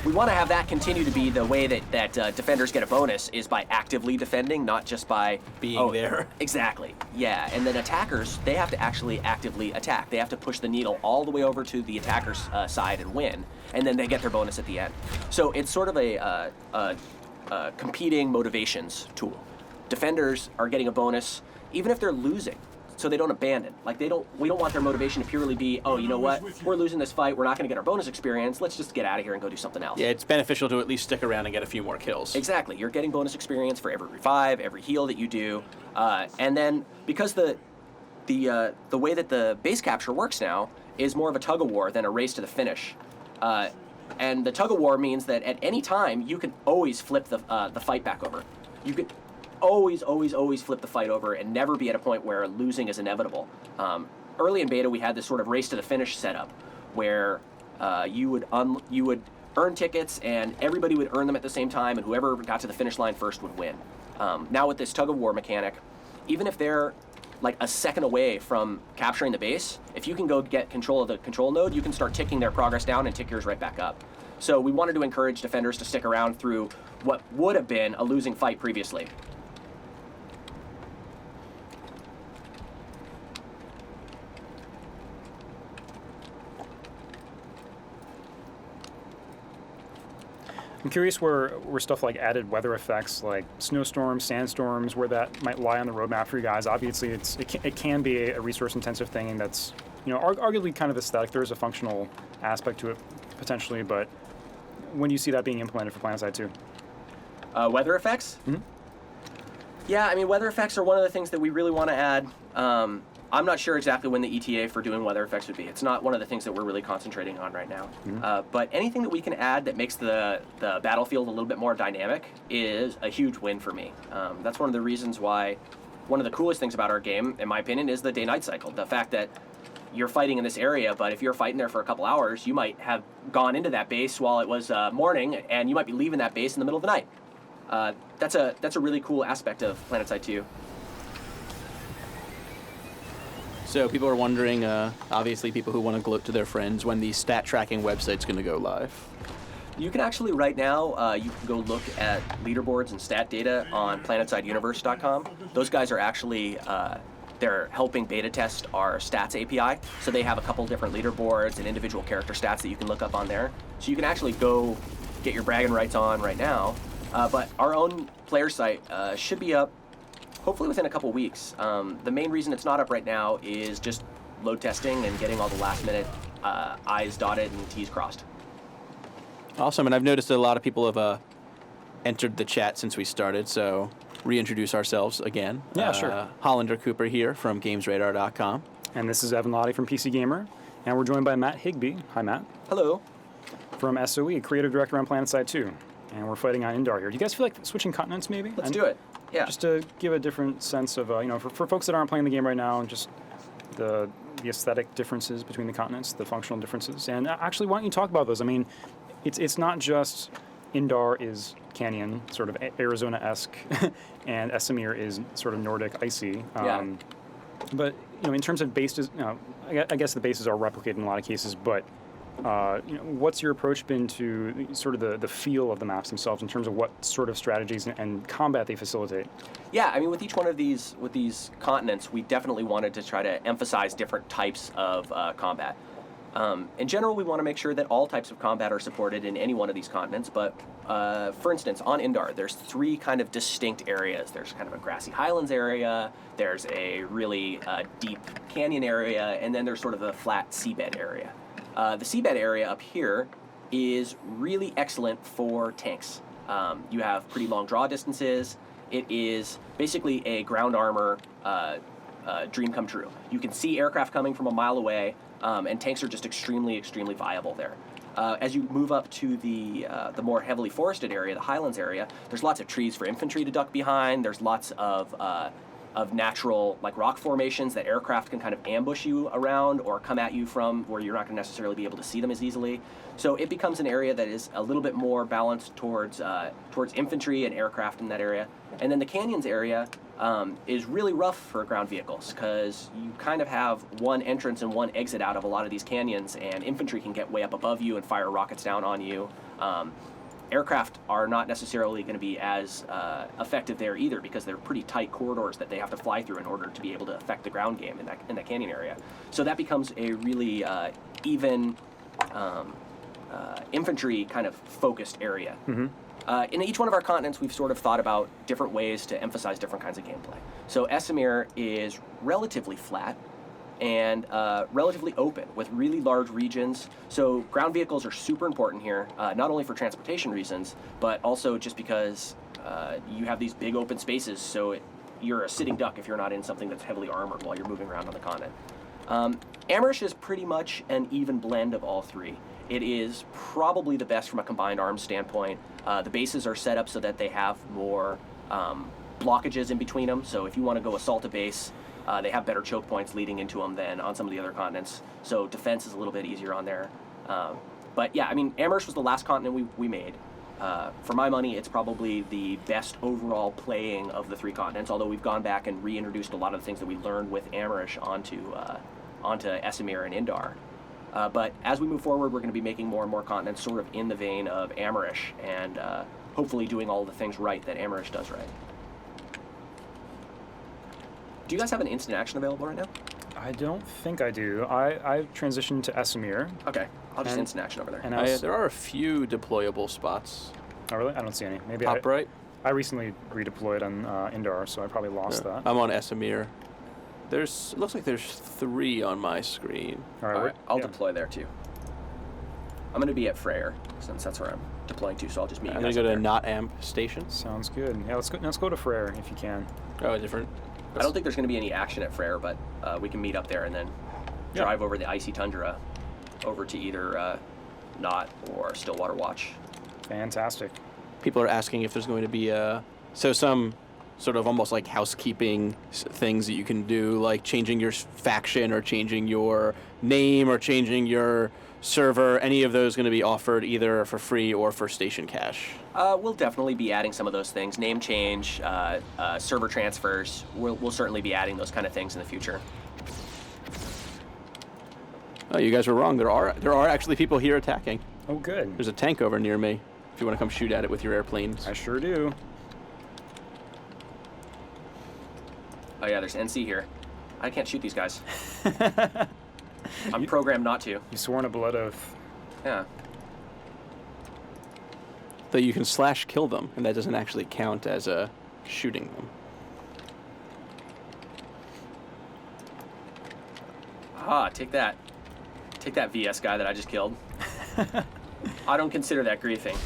have that continue to be the way that defenders get a bonus, is by actively defending, not just by being there. Exactly, yeah. And then attackers, they have to actually actively attack. They have to push the needle all the way over to the attacker's side and win, and then they get their bonus at the end. So it's sort of a competing motivations tool. Defenders are getting a bonus even if they're losing, so they don't abandon. Like we don't want their motivation to purely be, oh, you know what, we're losing this fight, we're not going to get our bonus experience, let's just get out of here and go do something else. Yeah, it's beneficial to at least stick around and get a few more kills. Exactly, you're getting bonus experience for every revive, every heal that you do, and then because the way that the base capture works now is more of a tug of war than a race to the finish. And the tug of war means that at any time you can always flip the fight back over. You could always flip the fight over and never be at a point where losing is inevitable. Early in beta, we had this sort of race to the finish setup, where you would earn tickets and everybody would earn them at the same time, and whoever got to the finish line first would win. Now with this tug of war mechanic, even if they're like a second away from capturing the base, if you can go get control of the control node, you can start ticking their progress down and tick yours right back up. So we wanted to encourage defenders to stick around through what would have been a losing fight previously. I'm curious where stuff like added weather effects, like snowstorms, sandstorms, where that might lie on the roadmap for you guys. Obviously, it can be a resource-intensive thing, and that's, arguably kind of aesthetic. There is a functional aspect to it potentially, but when do you see that being implemented for PlanetSide 2? Weather effects? Mm-hmm. Yeah, I mean, weather effects are one of the things that we really want to add. I'm not sure exactly when the ETA for doing weather effects would be. It's not one of the things that we're really concentrating on right now. Mm-hmm. But anything that we can add that makes the battlefield a little bit more dynamic is a huge win for me. That's one of the reasons why one of the coolest things about our game, in my opinion, is the day-night cycle. The fact that you're fighting in this area, but if you're fighting there for a couple hours, you might have gone into that base while it was morning, and you might be leaving that base in the middle of the night. That's a really cool aspect of PlanetSide 2. So people are wondering, obviously people who want to gloat to their friends, when the stat tracking website's going to go live. You can actually, right now, you can go look at leaderboards and stat data on PlanetSideUniverse.com. Those guys are actually, they're helping beta test our stats API. So they have a couple different leaderboards and individual character stats that you can look up on there. So you can actually go get your bragging rights on right now. But our own player site should be up hopefully within a couple weeks. The main reason it's not up right now is just load testing and getting all the last minute I's dotted and T's crossed. Awesome, and I've noticed that a lot of people have entered the chat since we started, so reintroduce ourselves again. Yeah, sure. Hollander Cooper here from GamesRadar.com. And this is Evan Lahti from PC Gamer. And we're joined by Matt Higby. Hi, Matt. Hello. From SOE, creative director on PlanetSide 2. And we're fighting on Indar here. Do you guys feel like switching continents, maybe? Let's do it. Yeah. Just to give a different sense of, for folks that aren't playing the game right now, just the aesthetic differences between the continents, the functional differences. And actually, why don't you talk about those? I mean, it's not just Indar is canyon, sort of Arizona-esque, and Esamir is sort of Nordic, icy. But in terms of bases, I guess the bases are replicated in a lot of cases. But what's your approach been to sort of the feel of the maps themselves in terms of what sort of strategies and combat they facilitate? Yeah, I mean, with each one of these continents, we definitely wanted to try to emphasize different types of combat. In general, we want to make sure that all types of combat are supported in any one of these continents, but for instance, on Indar, there's 3 kind of distinct areas. There's kind of a grassy highlands area, there's a really deep canyon area, and then there's sort of a flat seabed area. The seabed area up here is really excellent for tanks. You have pretty long draw distances. It is basically a ground armor dream come true. You can see aircraft coming from a mile away, and tanks are just extremely, extremely viable there. As you move up to the more heavily forested area, the highlands area, there's lots of trees for infantry to duck behind. There's lots of natural rock formations that aircraft can kind of ambush you around or come at you from where you're not going to necessarily be able to see them as easily. So it becomes an area that is a little bit more balanced towards infantry and aircraft in that area. And then the canyons area is really rough for ground vehicles because you kind of have one entrance and one exit out of a lot of these canyons, and infantry can get way up above you and fire rockets down on you. Aircraft are not necessarily going to be as effective there either because they're pretty tight corridors that they have to fly through in order to be able to affect the ground game in that canyon area. So that becomes a really even infantry kind of focused area. Mm-hmm. In each one of our continents, we've sort of thought about different ways to emphasize different kinds of gameplay. So Esamir is relatively flat and relatively open with really large regions. So ground vehicles are super important here, not only for transportation reasons, but also just because you have these big open spaces, so you're a sitting duck if you're not in something that's heavily armored while you're moving around on the continent. Amherst is pretty much an even blend of all 3. It is probably the best from a combined arms standpoint. The bases are set up so that they have more blockages in between them, so if you want to go assault a base, they have better choke points leading into them than on some of the other continents, so defense is a little bit easier on there. But yeah, I mean, Amherst was the last continent we made. For my money, it's probably the best overall playing of the 3 continents, although we've gone back and reintroduced a lot of the things that we learned with Amherst onto Esamir and Indar. But as we move forward, we're going to be making more and more continents sort of in the vein of Amherst and hopefully doing all the things right that Amherst does right. Do you guys have an instant action available right now? I don't think I do. I've transitioned to Esamir. Okay, I'll just instant action over there. And there are a few deployable spots. Oh, really? I don't see any. Maybe Top right? I recently redeployed on Indar, so I probably lost that. I'm on Esamir. It looks like there's 3 on my screen. All right, I'll deploy there too. I'm going to be at Freyr, since that's where I'm deploying to, so I'll just meet you I'm guys going to go up to there. Not Amp Station. Sounds good. Yeah, let's go to Freyr if you can. Oh, different. I don't think there's going to be any action at Freyr, but we can meet up there and then drive over the icy tundra over to either Knot or Stillwater Watch. Fantastic. People are asking if there's going to be some sort of almost like housekeeping things that you can do, like changing your faction or changing your name or changing your server. Any of those going to be offered either for free or for station cash? We'll definitely be adding some of those things. Name change, server transfers. We'll certainly be adding those kind of things in the future. Oh, you guys were wrong. There are actually people here attacking. Oh, good. There's a tank over near me. If you want to come shoot at it with your airplanes. I sure do. Oh yeah, there's NC here. I can't shoot these guys. I'm programmed not to. You've sworn a blood oath. Yeah. Though you can /kill them, and that doesn't actually count as shooting them. Ah, take that. Take that VS guy that I just killed. I don't consider that griefing.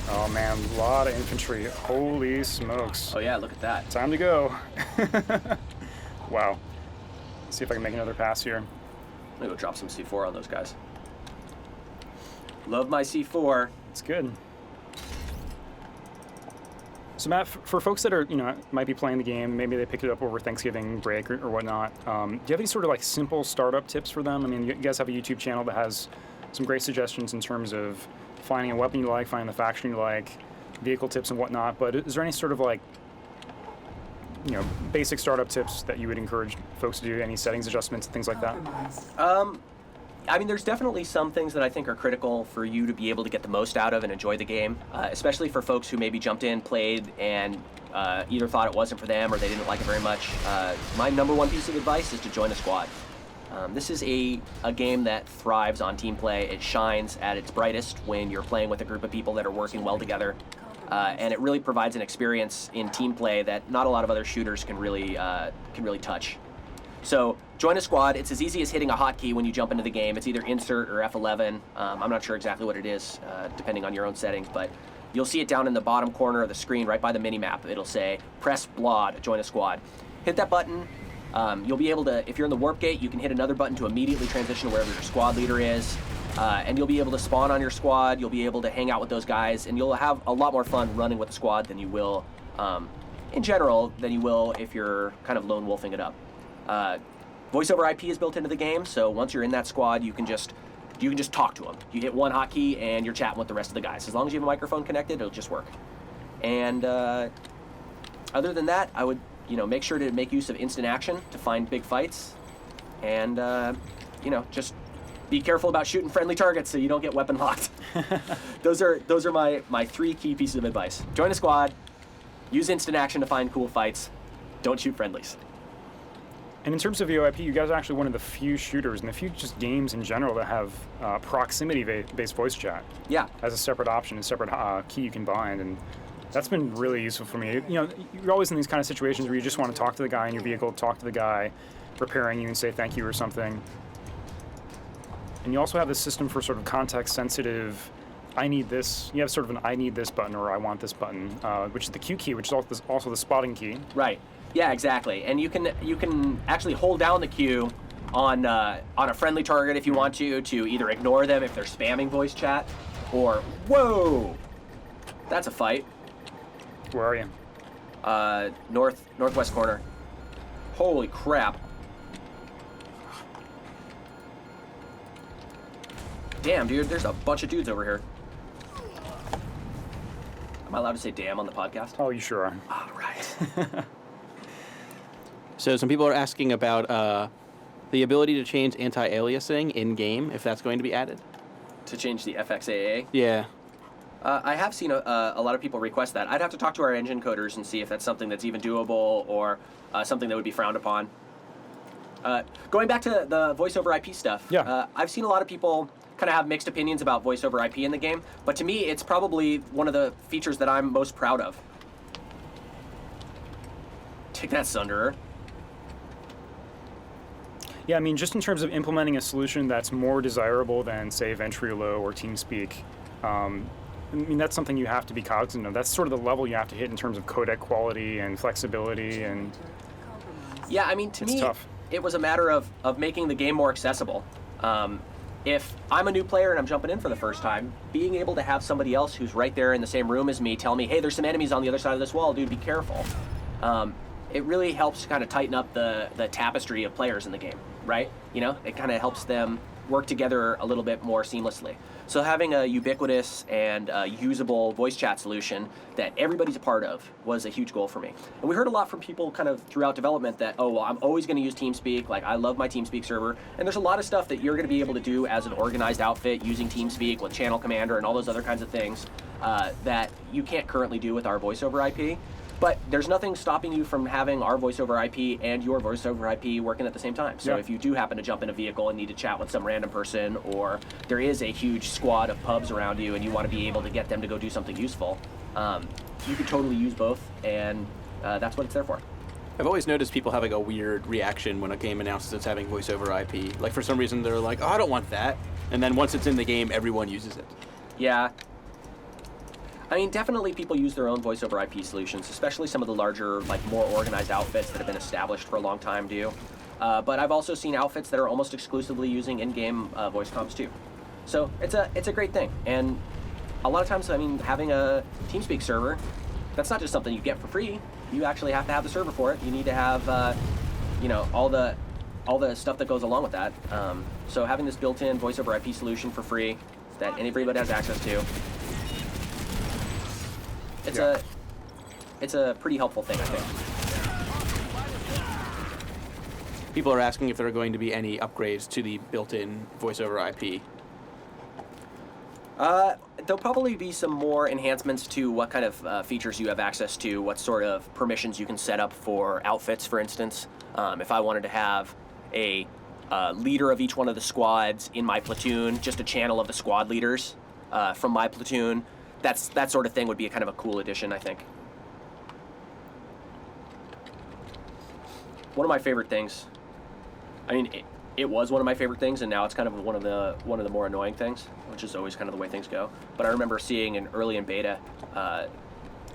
Oh man, a lot of infantry. Holy smokes. Oh yeah, look at that. Time to go. Wow. See if I can make another pass here. I'm gonna go drop some C4 on those guys. Love my C4. It's good. So Matt, for folks that are, might be playing the game, maybe they picked it up over Thanksgiving break or whatnot, do you have any sort of like simple startup tips for them? I mean, you guys have a YouTube channel that has some great suggestions in terms of finding a weapon you like, finding the faction you like, vehicle tips and whatnot, but is there any sort of like, basic startup tips that you would encourage folks to do, any settings adjustments, things like that? I mean, there's definitely some things that I think are critical for you to be able to get the most out of and enjoy the game, especially for folks who maybe jumped in, played, and either thought it wasn't for them or they didn't like it very much. My number one piece of advice is to join a squad. This is a game that thrives on team play. It shines at its brightest when you're playing with a group of people that are working well together. And it really provides an experience in team play that not a lot of other shooters can really touch. So join a squad. It's as easy as hitting a hotkey when you jump into the game. It's either insert or F11. I'm not sure exactly what it is, depending on your own settings, but you'll see it down in the bottom corner of the screen right by the minimap. It'll say, press BLOD, join a squad. Hit that button. You'll be able to, if you're in the warp gate, you can hit another button to immediately transition to wherever your squad leader is. And you'll be able to spawn on your squad. You'll be able to hang out with those guys, and you'll have a lot more fun running with the squad than you will, in general, than you will if you're kind of lone wolfing it up. Voice over IP is built into the game, so once you're in that squad, you can just talk to them. You hit one hotkey and you're chatting with the rest of the guys. As long as you have a microphone connected, it'll just work. And other than that, I would make sure to make use of instant action to find big fights, and just be careful about shooting friendly targets so you don't get weapon locked. Those are my 3 key pieces of advice. Join a squad, use instant action to find cool fights, don't shoot friendlies. And in terms of VoIP, you guys are actually one of the few shooters and the few just games in general that have proximity-based voice chat. Yeah. As a separate option, a separate key you can bind, and that's been really useful for me. You're always in these kind of situations where you just want to talk to the guy in your vehicle, talk to the guy repairing you and say thank you or something. And you also have this system for sort of context-sensitive, I need this. You have sort of an I need this button or I want this button, which is the Q key, which is also the spotting key. Right. Yeah, exactly. And you can actually hold down the Q on a friendly target if you want to either ignore them if they're spamming voice chat, or whoa, that's a fight. Where are you? Northwest corner. Holy crap. Damn, dude, there's a bunch of dudes over here. Am I allowed to say damn on the podcast? Oh, you sure are. All right. So some people are asking about the ability to change anti-aliasing in-game, if that's going to be added. To change the FXAA? Yeah. I have seen a lot of people request that. I'd have to talk to our engine coders and see if that's something that's even doable or something that would be frowned upon. Going back to the voice over IP stuff, yeah. I've seen a lot of people kind of have mixed opinions about voice over IP in the game, but to me, it's probably one of the features that I'm most proud of. Take that, Sunderer. Yeah, I mean, just in terms of implementing a solution that's more desirable than, say, Ventrilo or TeamSpeak, I mean, that's something you have to be cognizant of. That's sort of the level you have to hit in terms of codec quality and flexibility, and yeah, I mean, to me, tough. It was a matter of making the game more accessible. If I'm a new player and I'm jumping in for the first time, being able to have somebody else who's right there in the same room as me tell me, hey, there's some enemies on the other side of this wall, dude, be careful. It really helps kind of tighten up the tapestry of players in the game, right? It kind of helps them work together a little bit more seamlessly. So having a ubiquitous and usable voice chat solution that everybody's a part of was a huge goal for me. And we heard a lot from people kind of throughout development that, oh, well, I'm always going to use TeamSpeak. Like, I love my TeamSpeak server. And there's a lot of stuff that you're going to be able to do as an organized outfit using TeamSpeak with Channel Commander and all those other kinds of things that you can't currently do with our voice over IP. But there's nothing stopping you from having our voice over IP and your voice over IP working at the same time. So if you do happen to jump in a vehicle and need to chat with some random person, or there is a huge squad of pubs around you and you want to be able to get them to go do something useful, you could totally use both, and that's what it's there for. I've always noticed people having a weird reaction when a game announces it's having voice over IP. Like, for some reason, they're like, oh, I don't want that. And then once it's in the game, everyone uses it. Yeah. I mean, definitely people use their own voice over IP solutions, especially some of the larger, like, more organized outfits that have been established for a long time do. But I've also seen outfits that are almost exclusively using in-game voice comms too. So it's a great thing. And a lot of times, I mean, having a TeamSpeak server, that's not just something you get for free. You actually have to have the server for it. You need to have, you know, all the stuff that goes along with that. So having this built-in voice over IP solution for free that anybody has access to, it's a pretty helpful thing, I think. People are asking if there are going to be any upgrades to the built-in voice over IP. There'll probably be some more enhancements to what kind of features you have access to, what sort of permissions you can set up for outfits, for instance. If I wanted to have a leader of each one of the squads in my platoon, just a channel of the squad leaders from my platoon, that sort of thing would be a kind of a cool addition, I think. One of my favorite things, I mean, it was one of my favorite things, and now it's kind of one of the more annoying things, which is always kind of the way things go. But I remember seeing early in beta,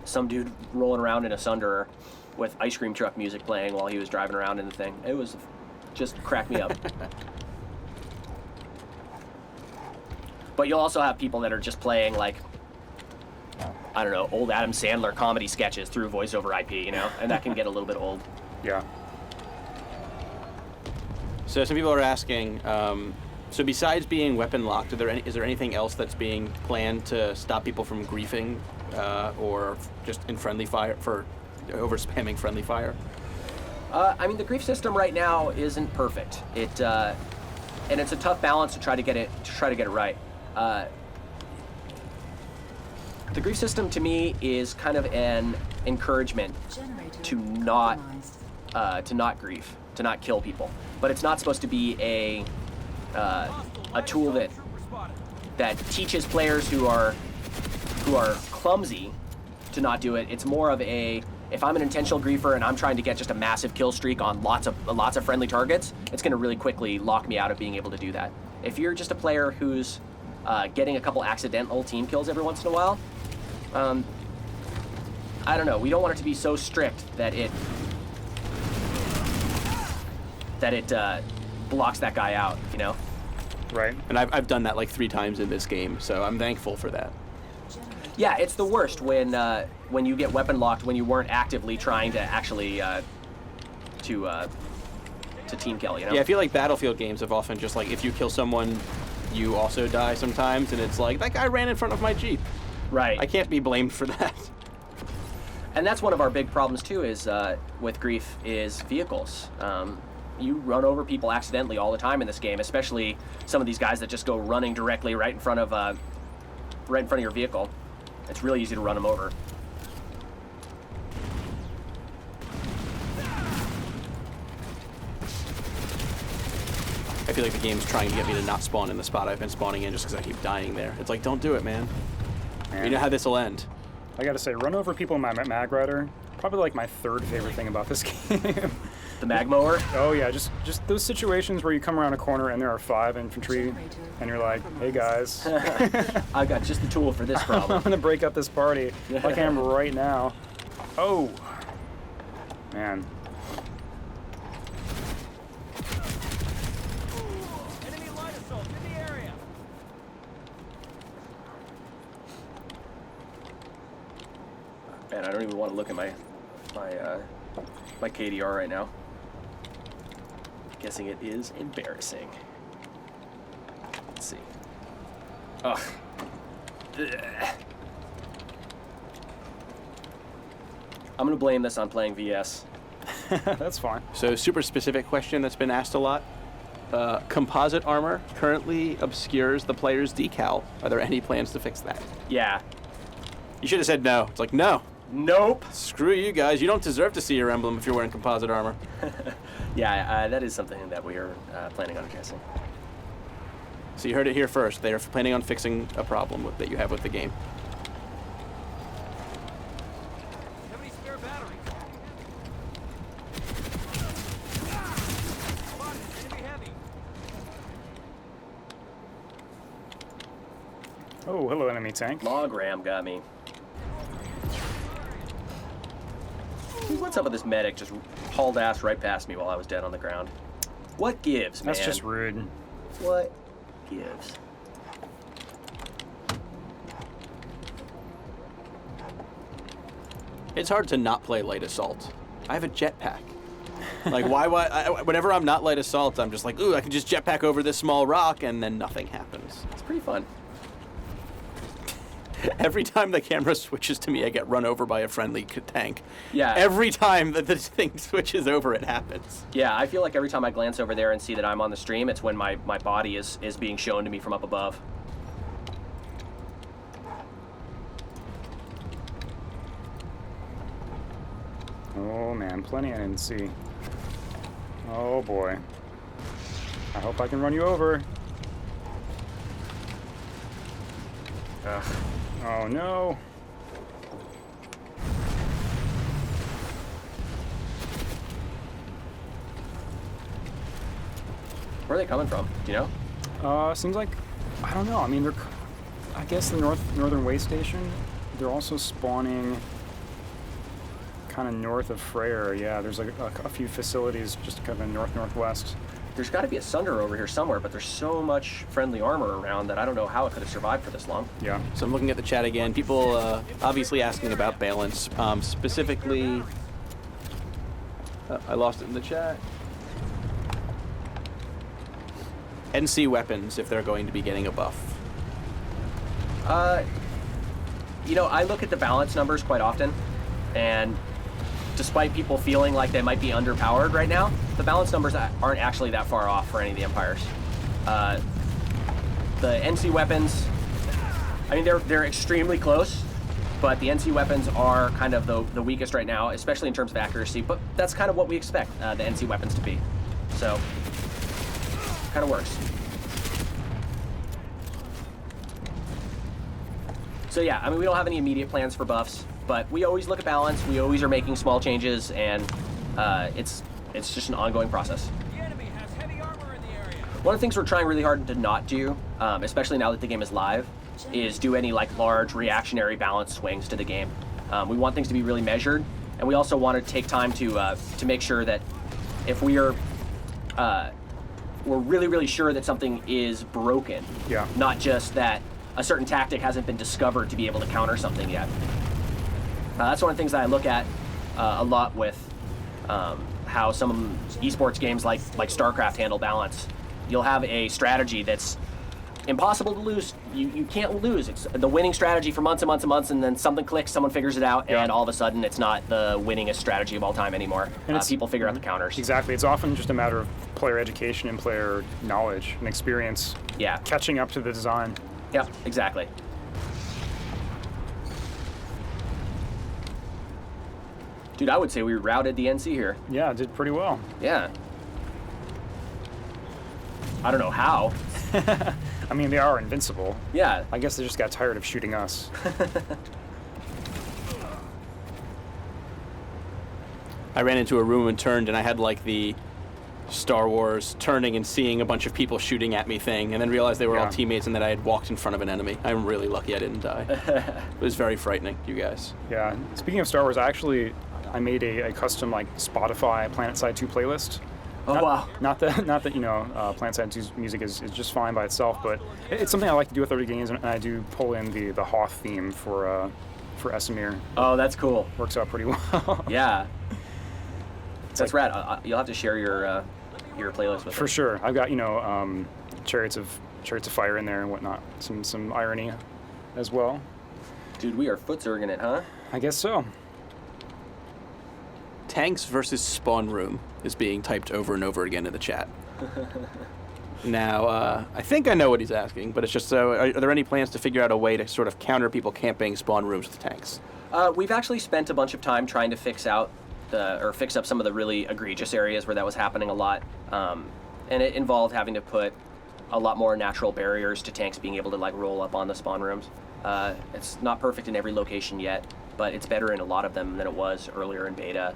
some dude rolling around in a Sunderer with ice cream truck music playing while he was driving around in the thing. It was just cracked me up. But you'll also have people that are just playing, like, I don't know, old Adam Sandler comedy sketches through voice over IP, you know, and that can get a little bit old. Yeah. So some people are asking, so besides being weapon locked, is there anything else that's being planned to stop people from griefing or just in friendly fire for over spamming friendly fire? I mean, the grief system right now isn't perfect. And it's a tough balance to try to get it right. The grief system to me is kind of an encouragement to not grief, to not kill people. But it's not supposed to be a tool that teaches players who are clumsy to not do it. It's more of if I'm an intentional griefer and I'm trying to get just a massive kill streak on lots of friendly targets, it's going to really quickly lock me out of being able to do that. If you're just a player who's getting a couple accidental team kills every once in a while, I don't know. We don't want it to be so strict that it blocks that guy out, you know? Right. And I've done that like 3 times in this game, so I'm thankful for that. Yeah, it's the worst when you get weapon locked when you weren't actively trying to actually to team kill, you know? Yeah, I feel like Battlefield games have often just like, if you kill someone, you also die sometimes, and it's like, that guy ran in front of my Jeep. Right. I can't be blamed for that. And that's one of our big problems too, is with grief, is vehicles. You run over people accidentally all the time in this game, especially some of these guys that just go running directly right in front of your vehicle. It's really easy to run them over. I feel like the game's trying to get me to not spawn in the spot I've been spawning in just because I keep dying there. It's like, don't do it, man. You know how this will end. I gotta say, run over people in my MagRadar, probably like my 3rd favorite thing about this game. The mag mower? Oh yeah, just those situations where you come around a corner and there are 5 infantry, and you're like, hey guys. I got just the tool for this problem. I'm gonna break up this party like I am right now. Oh, man. Enemy light assault in the area. Man, I don't even want to look at my KDR right now. Guessing it is embarrassing. Let's see. Ugh. I'm gonna blame this on playing VS. That's fine. So, super specific question that's been asked a lot. Composite armor currently obscures the player's decal. Are there any plans to fix that? Yeah. You should have said no. It's like, no. Nope. Screw you guys. You don't deserve to see your emblem if you're wearing composite armor. Yeah, that is something that we are planning on addressing. So you heard it here first. They are planning on fixing a problem that you have with the game. Have any spare batteries? Oh, hello, enemy tank. Log ram got me. What's up with this medic just hauled ass right past me while I was dead on the ground? What gives, man? That's just rude. What gives? It's hard to not play light assault. I have a jetpack. Like, whenever I'm not light assault, I'm just like, ooh, I can just jetpack over this small rock, and then nothing happens. It's pretty fun. Every time the camera switches to me, I get run over by a friendly tank. Yeah. Every time that this thing switches over, it happens. Yeah, I feel like every time I glance over there and see that I'm on the stream, it's when my body is being shown to me from up above. Oh man, plenty I didn't see. Oh boy. I hope I can run you over. Ugh. Oh no. Where are they coming from? Do you know? Seems like, I don't know. I mean, I guess the northern way station. They're also spawning kind of north of Freyr. Yeah, there's like a few facilities just kind of northwest. There's got to be a Sunder over here somewhere, but there's so much friendly armor around that I don't know how it could have survived for this long. Yeah. So I'm looking at the chat again. People obviously asking about balance. Specifically, I lost it in the chat. NC weapons, if they're going to be getting a buff. You know, I look at the balance numbers quite often, and despite people feeling like they might be underpowered right now, the balance numbers aren't actually that far off for any of the Empires. The NC weapons, I mean, they're extremely close, but the NC weapons are kind of the weakest right now, especially in terms of accuracy, but that's kind of what we expect the NC weapons to be. So, kind of works. So yeah, I mean, we don't have any immediate plans for buffs, but we always look at balance, we always are making small changes, and it's just an ongoing process. The enemy has heavy armor in the area. One of the things we're trying really hard to not do, especially now that the game is live, is do any like large reactionary balance swings to the game. We want things to be really measured, and we also want to take time to make sure that if we're really sure that something is broken, Yeah. not just that a certain tactic hasn't been discovered to be able to counter something yet. That's one of the things that I look at a lot with how some esports games like StarCraft handle balance. You'll have a strategy that's impossible to lose. You can't lose. It's the winning strategy for months and months and months, and then something clicks, someone figures it out, Yeah. and all of a sudden it's not the winningest strategy of all time anymore. And People figure out the counters. Exactly. It's often just a matter of player education and player knowledge and experience Yeah. catching up to the design. Yep, exactly. Dude, I would say we routed the NC here. Yeah, it did pretty well. Yeah. I don't know how. I mean, they are invincible. Yeah. I guess they just got tired of shooting us. I ran into a room and turned, and I had like the Star Wars turning and seeing a bunch of people shooting at me thing, and then realized they were all Yeah. teammates and that I had walked in front of an enemy. I'm really lucky I didn't die. It was very frightening, you guys. Yeah. Speaking of Star Wars, I made a custom like Spotify PlanetSide 2 playlist. Oh, wow. Not that PlanetSide 2's music is just fine by itself, but it's something I like to do with other games, and I do pull in the Hoth theme for Esamir. Oh, that's cool. Works out pretty well. Yeah. That's like- rad. You'll have to share your playlist with For us. sure. I've got Chariots of Fire in there and whatnot. Some irony as well. Dude, we are foot-zerging it, huh? I guess so. Tanks versus spawn room is being typed over and over again in the chat. Now, I think I know what he's asking, but it's just so, are there any plans to figure out a way to sort of counter people camping spawn rooms with tanks? We've actually spent a bunch of time trying to fix up some of the really egregious areas where that was happening a lot. And it involved having to put a lot more natural barriers to tanks being able to like roll up on the spawn rooms. It's not perfect in every location yet, but it's better in a lot of them than it was earlier in beta.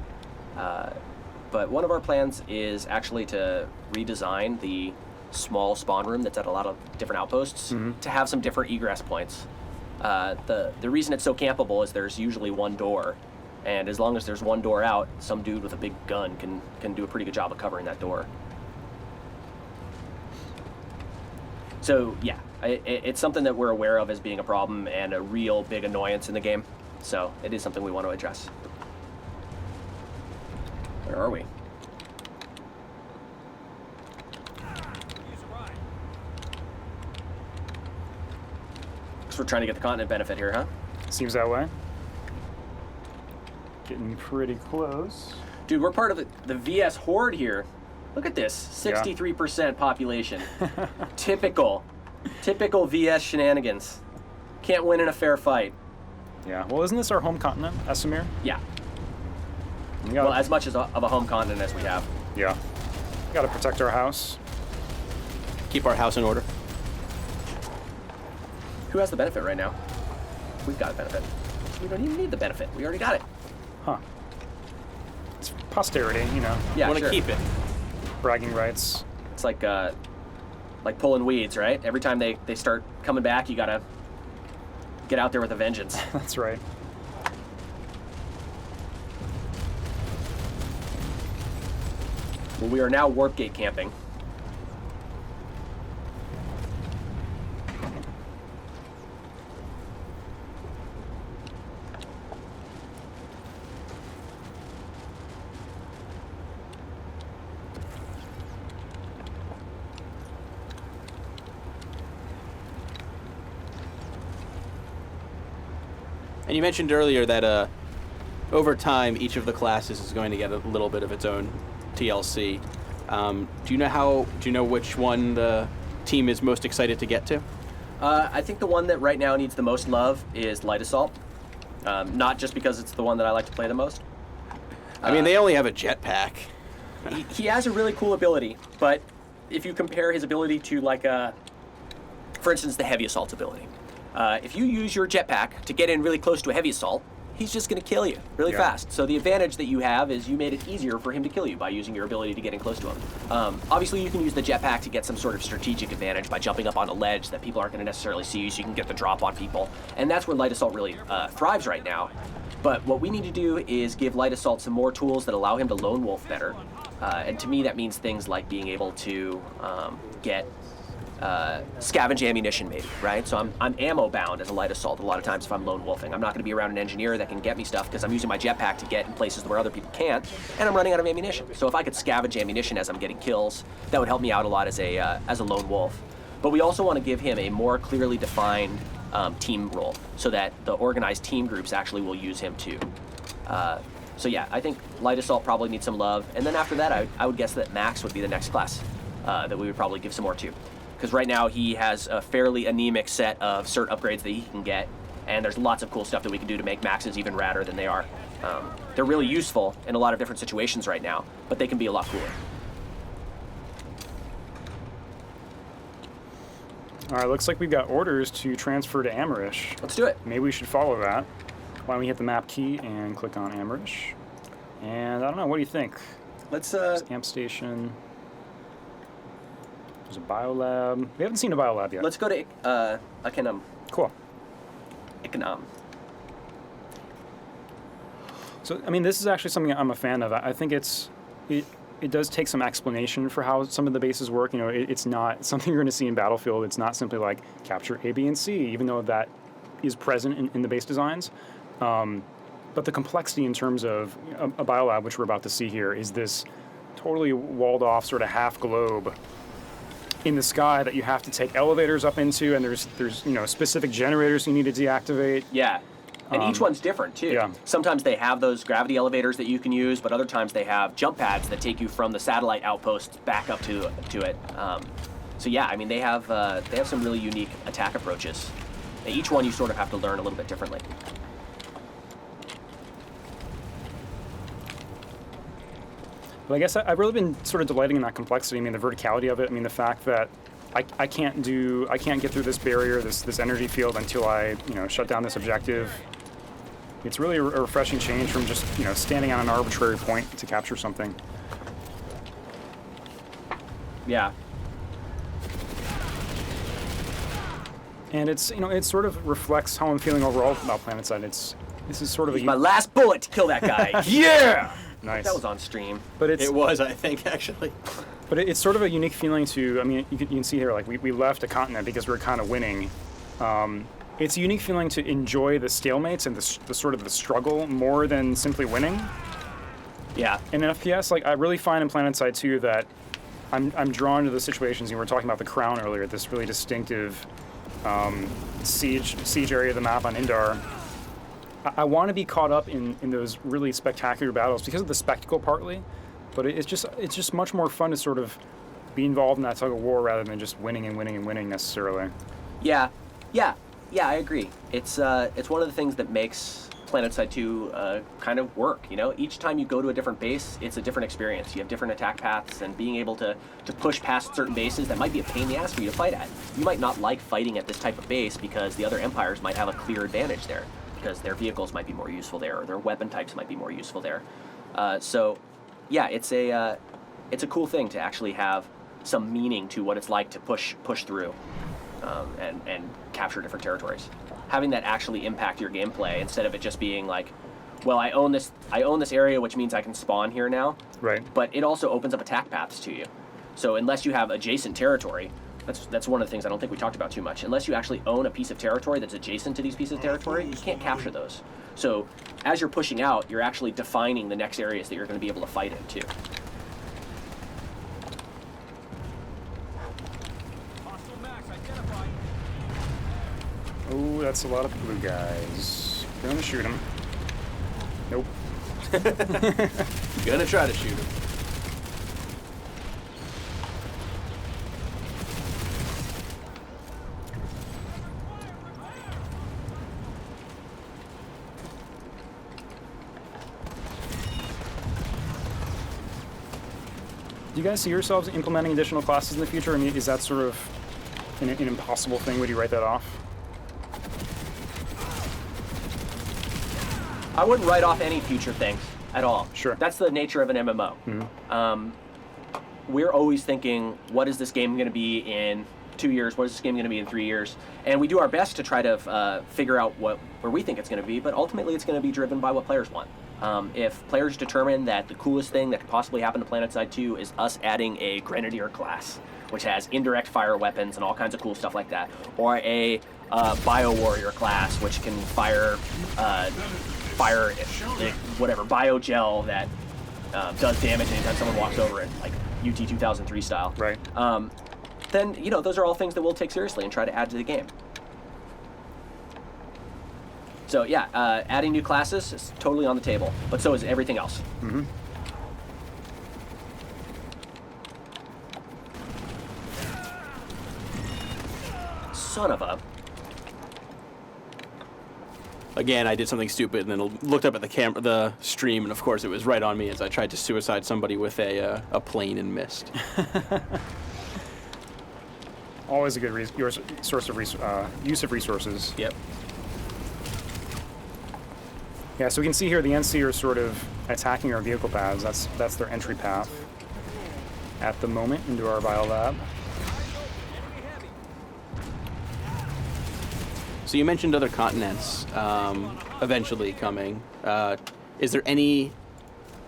But one of our plans is actually to redesign the small spawn room that's at a lot of different outposts to have some different egress points. The reason it's so campable is there's usually one door, and as long as there's one door out, some dude with a big gun can do a pretty good job of covering that door. So yeah, it's something that we're aware of as being a problem and a real big annoyance in the game. So it is something we want to address. Where are we? Use a ride. So we're trying to get the continent benefit here, huh? Seems that way. Getting pretty close. Dude, we're part of the VS Horde here. Look at this, 63% population. Typical VS shenanigans. Can't win in a fair fight. Yeah. Well, isn't this our home continent, Esamir? Yeah, We gotta, well, as much of a home continent as we have. yeah. Got to protect our house. Keep our house in order. Who has the benefit right now? We've got a benefit. We don't even need the benefit. We already got it. Huh. It's posterity, you know. Yeah, Want to sure. keep it. Bragging rights. It's like pulling weeds, right? Every time they start coming back, you gotta get out there with a vengeance. That's right. Well, we are now warp gate camping. And you mentioned earlier that over time, each of the classes is going to get a little bit of its own TLC. Do you know which one the team is most excited to get to? I think the one that right now needs the most love is Light Assault. Not just because it's the one that I like to play the most. I mean, they only have a jetpack. He has a really cool ability, but if you compare his ability to for instance, the Heavy Assault ability. If you use your jetpack to get in really close to a Heavy Assault, he's just going to kill you really fast. So the advantage that you have is you made it easier for him to kill you by using your ability to get in close to him. Obviously, you can use the jetpack to get some sort of strategic advantage by jumping up on a ledge that people aren't going to necessarily see, so you can get the drop on people. And that's where Light Assault really thrives right now. But what we need to do is give Light Assault some more tools that allow him to lone wolf better. And to me, that means things like being able to get scavenge ammunition, maybe, right? So I'm ammo bound as a Light Assault a lot of times if I'm lone wolfing. I'm not going to be around an engineer that can get me stuff because I'm using my jetpack to get in places where other people can't, and I'm running out of ammunition. So if I could scavenge ammunition as I'm getting kills, that would help me out a lot as a lone wolf. But we also want to give him a more clearly defined team role so that the organized team groups actually will use him too. So yeah, I think Light Assault probably needs some love, and then after that, I would guess that Max would be the next class that we would probably give some more to. Because right now he has a fairly anemic set of cert upgrades that he can get, and there's lots of cool stuff that we can do to make Maxes even radder than they are. They're really useful in a lot of different situations right now, but they can be a lot cooler. All right, looks like we've got orders to transfer to Amerish. Let's do it. Maybe we should follow that. Why don't we hit the map key and click on Amerish? And I don't know, what do you think? Let's Amp station. There's a biolab. We haven't seen a biolab yet. go to Icanum. Cool. Icanum. So, I mean, this is actually something I'm a fan of. I think it does take some explanation for how some of the bases work. You know, it's not something you're going to see in Battlefield. It's not simply like capture A, B, and C, even though that is present in the base designs. But the complexity in terms of a biolab, which we're about to see here, is this totally walled off sort of half globe in the sky that you have to take elevators up into, and there's specific generators you need to deactivate. Yeah. And each one's different too. Yeah. Sometimes they have those gravity elevators that you can use, but other times they have jump pads that take you from the satellite outpost back up to it. So yeah, I mean they have some really unique attack approaches. Each one you sort of have to learn a little bit differently. But I guess I've really been sort of delighting in that complexity. I mean, the verticality of it. I mean, the fact that I can't get through this barrier, this energy field until I shut down this objective. It's really a refreshing change from just standing on an arbitrary point to capture something. Yeah. And it's, it sort of reflects how I'm feeling overall about PlanetSide. This is sort of My last bullet to kill that guy. Yeah! nice. That was on stream. But it's It was, I think, actually. But it's sort of a unique feeling to, I mean, you can see here, like, we left a continent because we were kind of winning. It's a unique feeling to enjoy the stalemates and the sort of the struggle more than simply winning. Yeah. In an FPS, like, I really find in PlanetSide 2 that I'm drawn to the situations, we were talking about the Crown earlier, this really distinctive siege area of the map on Indar. I want to be caught up in those really spectacular battles because of the spectacle partly, but it's just much more fun to sort of be involved in that tug of war rather than just winning and winning and winning necessarily. Yeah, I agree. It's one of the things that makes PlanetSide 2 kind of work. Each time you go to a different base, it's a different experience. You have different attack paths, and being able to push past certain bases that might be a pain in the ass for you to fight at. You might not like fighting at this type of base because the other empires might have a clear advantage there, because their vehicles might be more useful there, or their weapon types might be more useful there. So, yeah, it's a cool thing to actually have some meaning to what it's like to push through and capture different territories. Having that actually impact your gameplay instead of it just being like, well, I own this area, which means I can spawn here now. Right. But it also opens up attack paths to you. So unless you have adjacent territory, that's one of the things I don't think we talked about too much. Unless you actually own a piece of territory that's adjacent to these pieces of territory, you can't capture those. So as you're pushing out, you're actually defining the next areas that you're going to be able to fight in too. Hostile max identified. Oh, that's a lot of blue guys. Gonna shoot him. Nope. Gonna try to shoot him. Do you guys see yourselves implementing additional classes in the future? I mean, is that sort of an impossible thing? Would you write that off? I wouldn't write off any future things at all. Sure. That's the nature of an MMO. Mm-hmm. We're always thinking, what is this game going to be in 2 years? What is this game going to be in 3 years? And we do our best to try to figure out where we think it's going to be, but ultimately it's going to be driven by what players want. If players determine that the coolest thing that could possibly happen to PlanetSide 2 is us adding a Grenadier class, which has indirect fire weapons and all kinds of cool stuff like that, or a Bio Warrior class, which can fire whatever biogel that does damage anytime someone walks over it, like UT 2003 style. Right. Then those are all things that we'll take seriously and try to add to the game. So yeah, adding new classes is totally on the table, but so is everything else. Mm-hmm. Son of a. Again, I did something stupid and then looked up at the stream, and of course it was right on me as I tried to suicide somebody with a plane and missed. Always a good source of use of resources. Yep. Yeah, so we can see here the NC are sort of attacking our vehicle paths. That's their entry path at the moment into our biolab. So you mentioned other continents eventually coming. Is there any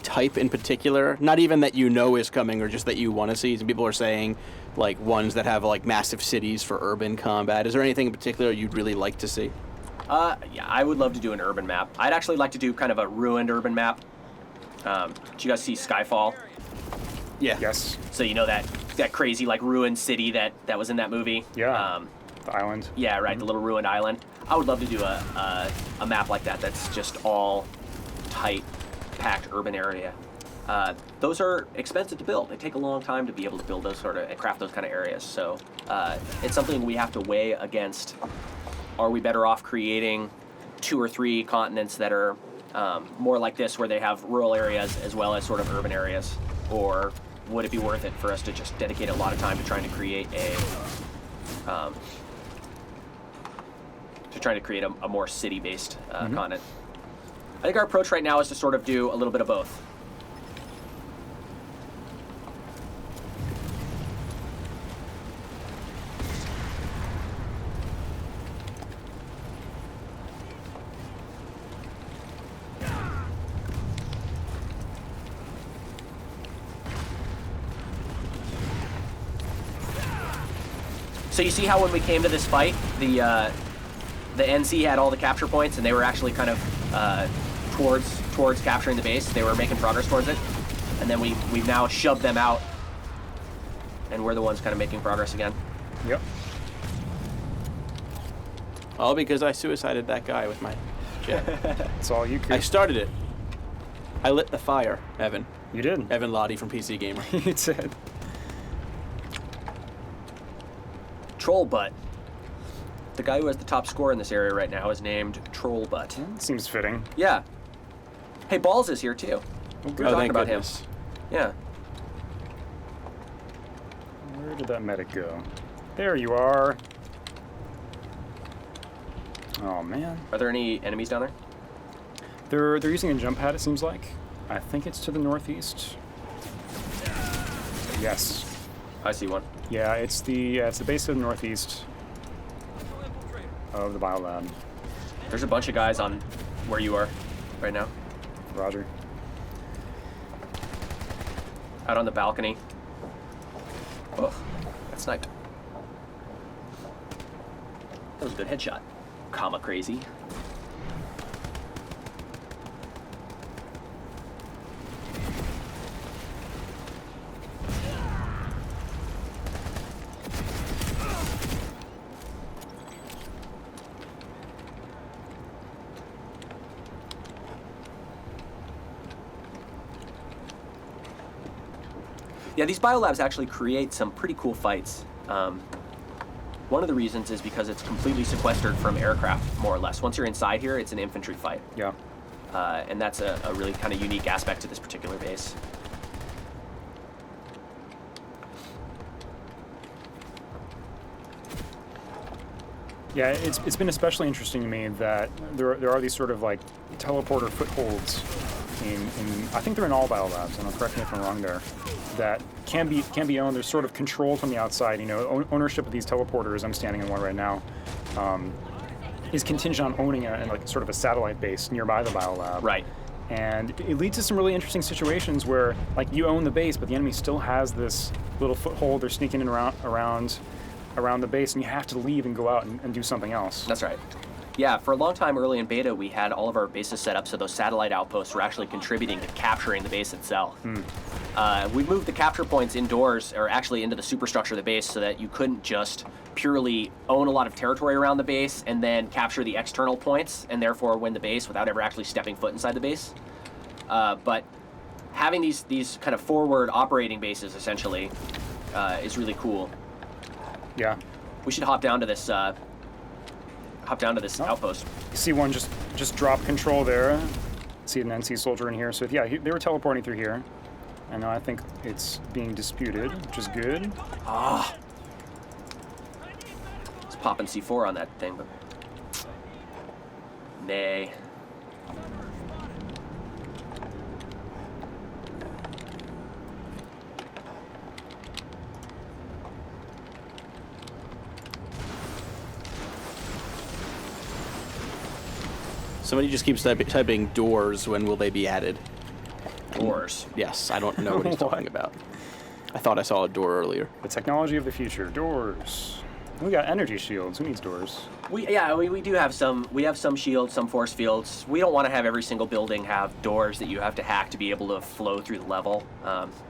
type in particular, not even that you know is coming or just that you want to see? Some people are saying like ones that have like massive cities for urban combat. Is there anything in particular you'd really like to see? Yeah, I would love to do an urban map. I'd actually like to do kind of a ruined urban map. Did you guys see Skyfall? Yeah. Yes. So that crazy like ruined city that was in that movie? Yeah. The island. Yeah, right, the little ruined island. I would love to do a map like that that's just all tight, packed urban area. Those are expensive to build. They take a long time to be able to build those craft those kind of areas. So it's something we have to weigh against. Are we better off creating 2 or 3 continents that are more like this, where they have rural areas as well as sort of urban areas? Or would it be worth it for us to just dedicate a lot of time to trying to create a more city-based continent? I think our approach right now is to sort of do a little bit of both. So you see how when we came to this fight, the NC had all the capture points, and they were actually kind of towards capturing the base. They were making progress towards it, and then we've now shoved them out, and we're the ones kind of making progress again. Yep. All because I suicided that guy with my jet. It's all you I could. started it. I lit the fire, Evan. You did. Evan Lahti from PC Gamer. You did. Troll Butt. The guy who has the top score in this area right now is named Troll Butt. Seems fitting. Yeah. Hey, Balls is here too. We were talking thank about goodness. him. Yeah. Where did that medic go? There you are. Oh man. Are there any enemies down there? They're using a jump pad, it seems like. I think it's to the northeast. Yes. I see one. Yeah, it's the base of the northeast of the biolab. There's a bunch of guys on where you are right now. Roger. Out on the balcony. Oh, that sniped. That was a good headshot. Comma crazy. Yeah, these biolabs actually create some pretty cool fights. One of the reasons is because it's completely sequestered from aircraft, more or less. Once you're inside here, it's an infantry fight. Yeah. And that's a really kind of unique aspect to this particular base. Yeah, it's been especially interesting to me that there are these sort of like teleporter footholds in I think they're in all biolabs, and correct me if I'm wrong there, that can be owned. They're sort of controlled from the outside. You know, ownership of these teleporters, I'm standing in one right now, is contingent on owning like sort of a satellite base nearby the biolab. Right. And it leads to some really interesting situations where like you own the base, but the enemy still has this little foothold. They're sneaking in around the base, and you have to leave and go out and do something else. That's right. Yeah, for a long time early in beta, we had all of our bases set up so those satellite outposts were actually contributing to capturing the base itself. We moved the capture points indoors, or actually into the superstructure of the base, so that you couldn't just purely own a lot of territory around the base and then capture the external points and therefore win the base without ever actually stepping foot inside the base. But having these kind of forward operating bases, essentially, is really cool. Yeah. We should hop down to this outpost. You see one just drop control there. See an NC soldier in here. So yeah, they were teleporting through here. And now I think it's being disputed, which is good. Ah. It's popping C4 on that thing, but nay. Somebody just keeps typing doors. When will they be added? Doors. Yes, I don't know what he's talking about. I thought I saw a door earlier. The technology of the future, doors. We got energy shields. Who needs doors? We do have some. We have some shields, some force fields. We don't want to have every single building have doors that you have to hack to be able to flow through the level.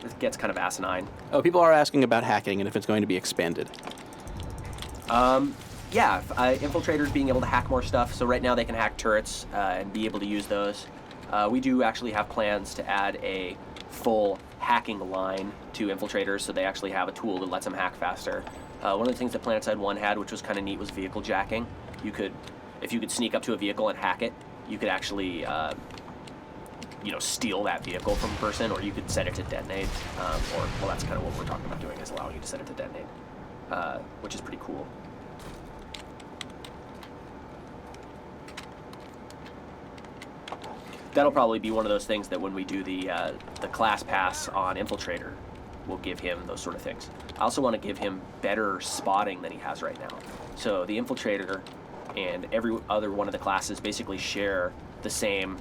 It gets kind of asinine. Oh, people are asking about hacking and if it's going to be expanded. Yeah, infiltrators being able to hack more stuff. So right now they can hack turrets and be able to use those. We do actually have plans to add a full hacking line to infiltrators, so they actually have a tool that lets them hack faster. One of the things that PlanetSide 1 had, which was kind of neat, was vehicle jacking. If you could sneak up to a vehicle and hack it, you could actually, steal that vehicle from a person, or you could set it to detonate. Well, that's kind of what we're talking about doing, is allowing you to set it to detonate, which is pretty cool. That'll probably be one of those things that when we do the class pass on Infiltrator, we'll give him those sort of things. I also want to give him better spotting than he has right now. So the Infiltrator and every other one of the classes basically share the same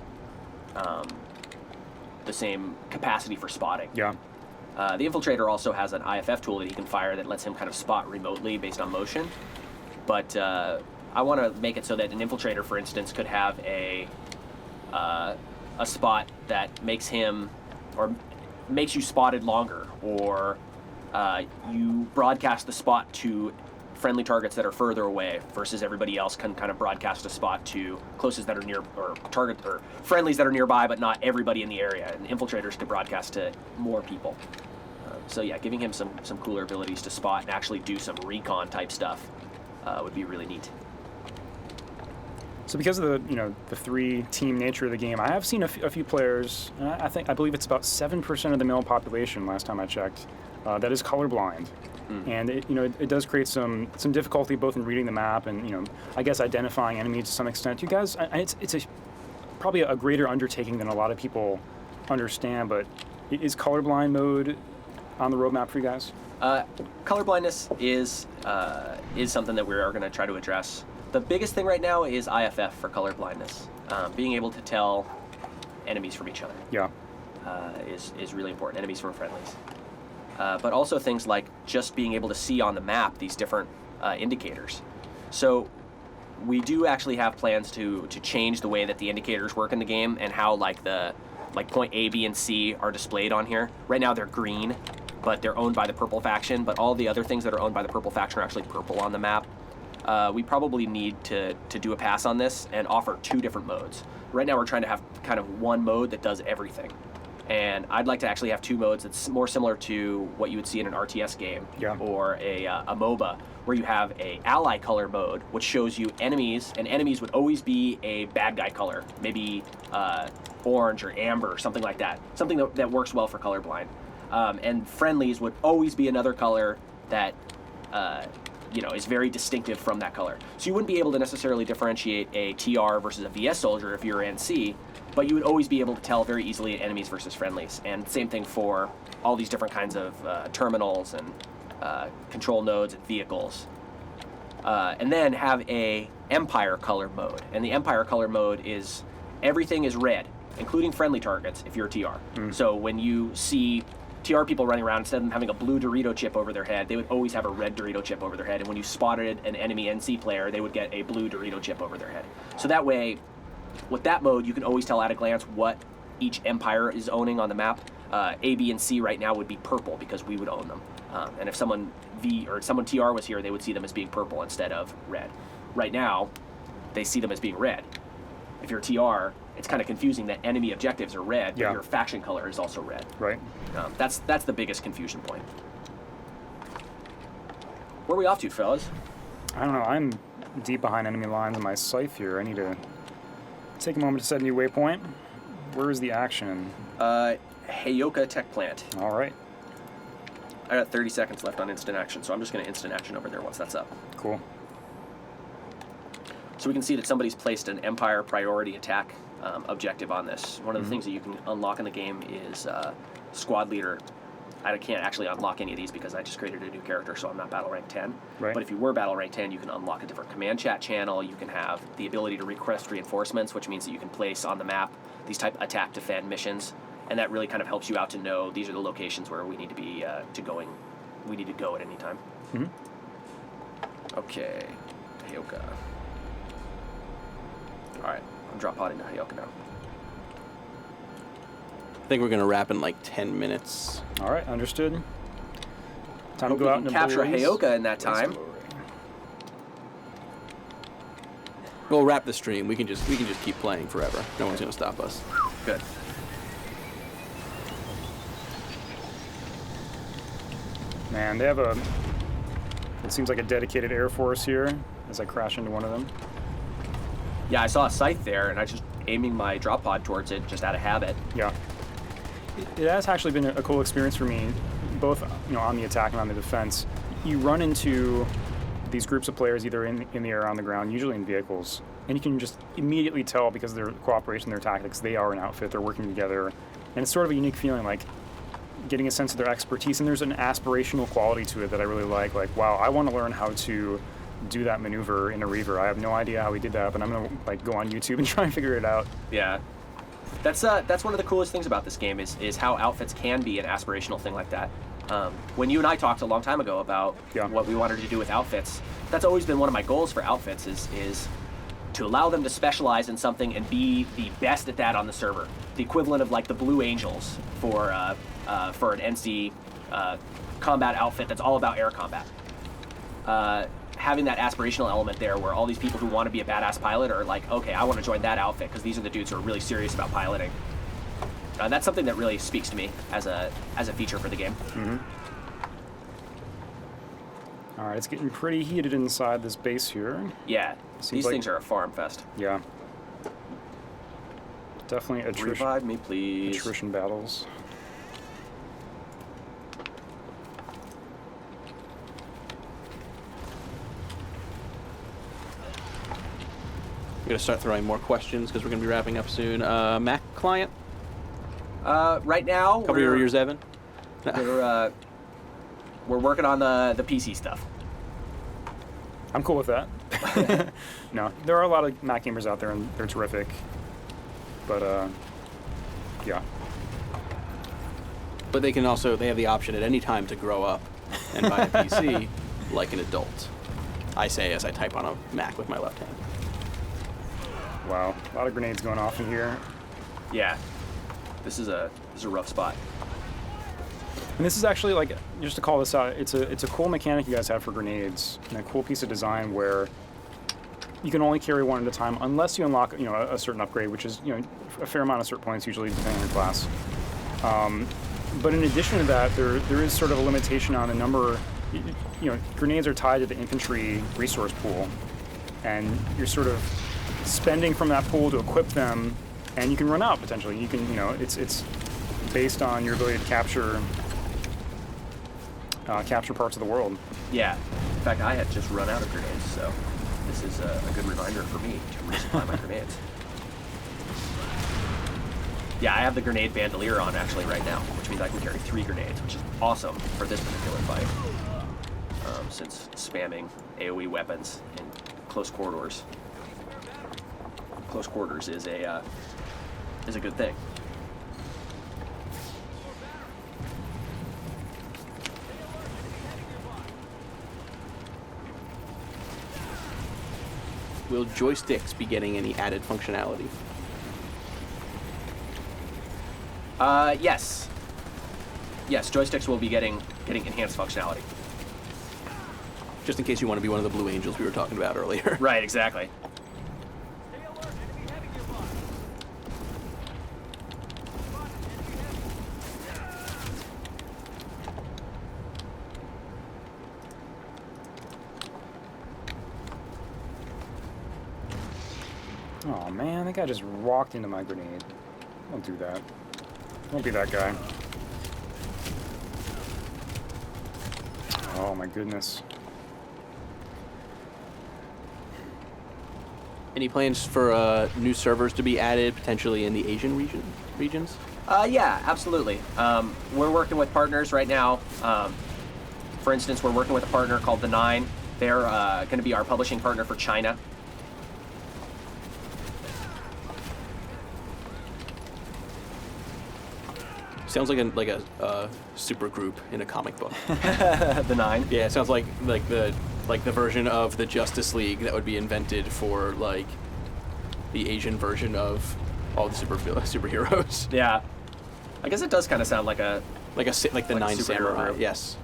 capacity for spotting. Yeah. The Infiltrator also has an IFF tool that he can fire that lets him kind of spot remotely based on motion. But I want to make it so that an Infiltrator, for instance, could have a spot that makes him, or makes you spotted longer, or you broadcast the spot to friendly targets that are further away versus everybody else can kind of broadcast a spot to closest that are near, or target, or friendlies that are nearby, but not everybody in the area. And Infiltrators could broadcast to more people. So yeah, giving him some cooler abilities to spot and actually do some recon type stuff would be really neat. So because of the 3-team nature of the game, I have seen a few players. I believe it's about 7% of the male population last time I checked that is colorblind, and it does create some difficulty both in reading the map and I guess identifying enemies to some extent. You guys, it's probably a greater undertaking than a lot of people understand. But is colorblind mode on the roadmap for you guys? Colorblindness is something that we are going to try to address. The biggest thing right now is IFF for colorblindness. Being able to tell enemies from each other. Yeah. Is really important. Enemies from friendlies. But also things like just being able to see on the map these different indicators. So we do actually have plans to change the way that the indicators work in the game and how like point A, B, and C are displayed on here. Right now they're green, but they're owned by the purple faction. But all the other things that are owned by the purple faction are actually purple on the map. We probably need to do a pass on this and offer 2 different modes. Right now we're trying to have kind of one mode that does everything. And I'd like to actually have 2 modes that's more similar to what you would see in an RTS game, or a MOBA, where you have a ally color mode, which shows you enemies, and enemies would always be a bad guy color, maybe orange or amber or something like that, something that works well for colorblind. And friendlies would always be another color that is very distinctive from that color. So you wouldn't be able to necessarily differentiate a TR versus a VS soldier if you're NC, but you would always be able to tell very easily enemies versus friendlies. And same thing for all these different kinds of terminals and control nodes and vehicles. And then have a Empire color mode. And the Empire color mode is everything is red, including friendly targets if you're a TR. So when you see TR people running around, instead of them having a blue Dorito chip over their head, they would always have a red Dorito chip over their head. And when you spotted an enemy NC player, they would get a blue Dorito chip over their head. So that way, with that mode, you can always tell at a glance what each Empire is owning on the map. A, B, and C right now would be purple because we would own them. And if someone someone TR was here, they would see them as being purple instead of red. Right now, they see them as being red. If you're TR, it's kind of confusing that enemy objectives are red, but your faction color is also red. Right. That's the biggest confusion point. Where are we off to, fellas? I don't know. I'm deep behind enemy lines on my scythe here. I need to take a moment to set a new waypoint. Where is the action? Heyoka Tech Plant. All right. I got 30 seconds left on instant action, so I'm just going to instant action over there once that's up. Cool. So we can see that somebody's placed an Empire priority attack objective on this. One of the things that you can unlock in the game is Squad Leader. I can't actually unlock any of these because I just created a new character, so I'm not battle rank 10. Right. But if you were battle rank 10, you can unlock a different command chat channel. You can have the ability to request reinforcements, which means that you can place on the map these type attack defend missions, and that really kind of helps you out to know these are the locations where we need to be we need to go at any time. Okay, Heyoka. All right, I'm drop podding to Heyoka now. I think we're going to wrap in like 10 minutes. All right, understood. Time to Hope go we out can and capture Heyoka in that time. We'll wrap the stream. We can just keep playing forever. No one's going to stop us. Good. Man, they have it seems like a dedicated Air Force here as I crash into one of them. Yeah, I saw a scythe there, and I was just aiming my drop pod towards it just out of habit. Yeah. It has actually been a cool experience for me, both on the attack and on the defense. You run into these groups of players either in the air or on the ground, usually in vehicles, and you can just immediately tell because of their cooperation, their tactics, they are an outfit, they're working together, and it's sort of a unique feeling, like getting a sense of their expertise, and there's an aspirational quality to it that I really like, wow, I want to learn how to do that maneuver in a Reaver. I have no idea how he did that, but I'm gonna go on YouTube and try and figure it out. Yeah. That's one of the coolest things about this game is how outfits can be an aspirational thing like that. When you and I talked a long time ago about what we wanted to do with outfits, that's always been one of my goals for outfits is to allow them to specialize in something and be the best at that on the server. The equivalent of like the Blue Angels for an NC combat outfit that's all about air combat. Having that aspirational element there where all these people who want to be a badass pilot are like, okay, I want to join that outfit because these are the dudes who are really serious about piloting. That's something that really speaks to me as a feature for the game. Mm-hmm. All right, it's getting pretty heated inside this base here. Yeah, these things are a farm fest. Yeah. Definitely Revive me, please. Attrition battles. I'm going to start throwing more questions because we're going to be wrapping up soon. Mac client? Right now, Cover your ears, Evan. We're working on the PC stuff. I'm cool with that. No, there are a lot of Mac gamers out there, and they're terrific. But, yeah. But they have the option at any time to grow up and buy a PC like an adult. I say as I type on a Mac with my left hand. Wow, a lot of grenades going off in here. Yeah, this is a rough spot. And this is actually, like, just to call this out, it's a cool mechanic you guys have for grenades, and a cool piece of design where you can only carry one at a time unless you unlock, a certain upgrade, which is, a fair amount of cert points usually depending on your class. But in addition to that, there is sort of a limitation on the number. Grenades are tied to the infantry resource pool, and you're sort of spending from that pool to equip them, and you can run out potentially. You can, it's based on your ability to capture parts of the world. Yeah. In fact, I had just run out of grenades, so this is a good reminder for me to resupply my grenades. Yeah, I have the grenade bandolier on actually right now, which means I can carry 3 grenades, which is awesome for this particular fight. Since spamming AoE weapons in close quarters is a good thing. Will joysticks be getting any added functionality? Yes. Yes, joysticks will be getting enhanced functionality. Just in case you want to be one of the Blue Angels we were talking about earlier. Right, exactly. Stay alert, enemy heavy nearby. Oh man, that guy just walked into my grenade. Don't do that. Don't be that guy. Oh my goodness. Any plans for new servers to be added, potentially in the Asian regions? Yeah, absolutely. We're working with partners right now. For instance, we're working with a partner called The Nine. They're going to be our publishing partner for China. Sounds like a super group in a comic book. The Nine. Yeah, it sounds like the version of the Justice League that would be invented for like the Asian version of all the superheroes. Yeah. I guess it does kind of sound like the Nine superhero Samurai. group. Yes.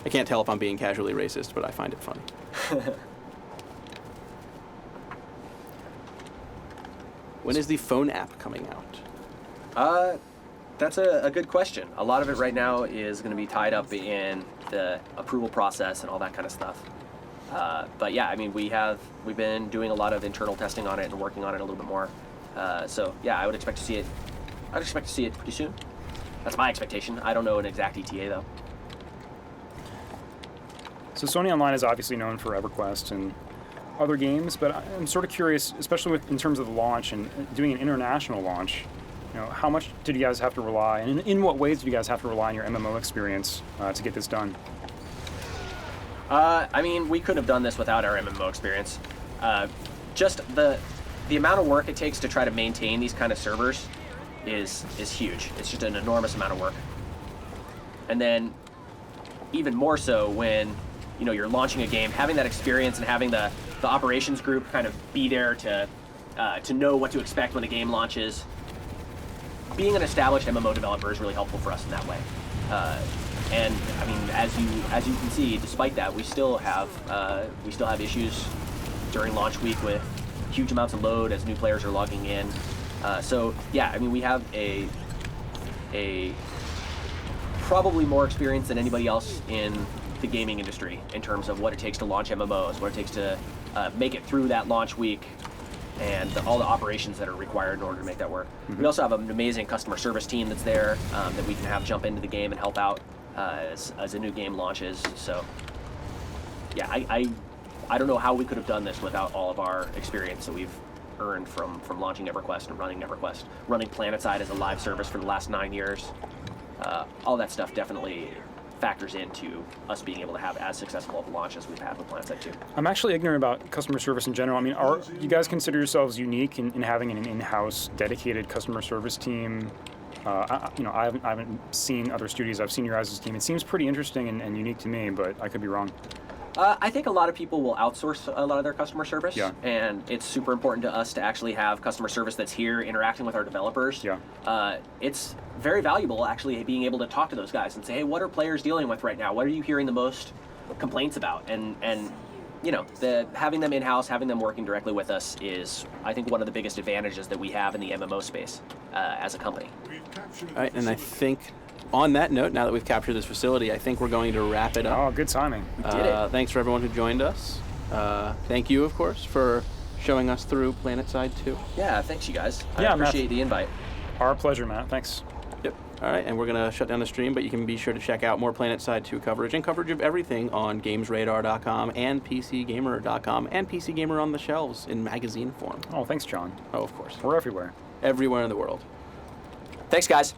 I can't tell if I'm being casually racist, but I find it funny. When is the phone app coming out? That's a good question. A lot of it right now is going to be tied up in the approval process and all that kind of stuff. But yeah, I mean, we've been doing a lot of internal testing on it and working on it a little bit more. So yeah, I would expect to see it. I'd expect to see it pretty soon. That's my expectation. I don't know an exact ETA though. So Sony Online is obviously known for EverQuest and other games, but I'm sort of curious, especially in terms of the launch and doing an international launch. How much did you guys have to rely, and in what ways did you guys have to rely on your MMO experience to get this done? I mean, we couldn't have done this without our MMO experience. Just the the amount of work it takes to try to maintain these kind of servers is huge. It's just an enormous amount of work. And then even more so when you're launching a game, having that experience and having the operations group kind of be there to know what to expect when the game launches. Being an established MMO developer is really helpful for us in that way. And I mean, as you can see, despite that, we still have issues during launch week with huge amounts of load as new players are logging in. So yeah, I mean, we have a probably more experience than anybody else in the gaming industry in terms of what it takes to launch MMOs, what it takes to make it through that launch week, and all the operations that are required in order to make that work. We also have an amazing customer service team that's there that we can have jump into the game and help out as a new game launches. So yeah, I don't know how we could have done this without all of our experience that we've earned from launching EverQuest and running EverQuest, running PlanetSide as a live service for the last 9 years. All that stuff definitely factors into us being able to have as successful of a launch as we've had with PlanetSide 2. I'm actually ignorant about customer service in general. I mean, you guys consider yourselves unique in having an in-house dedicated customer service team? I haven't seen other studios. I've seen your guys' team. It seems pretty interesting and unique to me, but I could be wrong. I think a lot of people will outsource a lot of their customer service, Yeah. and it's super important to us to actually have customer service that's here interacting with our developers. Yeah. It's very valuable actually being able to talk to those guys and say, hey, what are players dealing with right now? What are you hearing the most complaints about? And having them in-house, having them working directly with us is, I think, one of the biggest advantages that we have in the MMO space as a company. All right, and I think on that note, now that we've captured this facility, I think we're going to wrap it up. Oh, good timing. We did it. Thanks for everyone who joined us. Thank you, of course, for showing us through PlanetSide 2. Yeah, thanks you guys. Yeah, I appreciate the invite. Our pleasure, Matt. Thanks. Yep. All right, and we're going to shut down the stream, but you can be sure to check out more PlanetSide 2 coverage and coverage of everything on GamesRadar.com and PCGamer.com and PC Gamer on the shelves in magazine form. Oh, thanks, John. Oh, of course. We're everywhere. Everywhere in the world. Thanks, guys.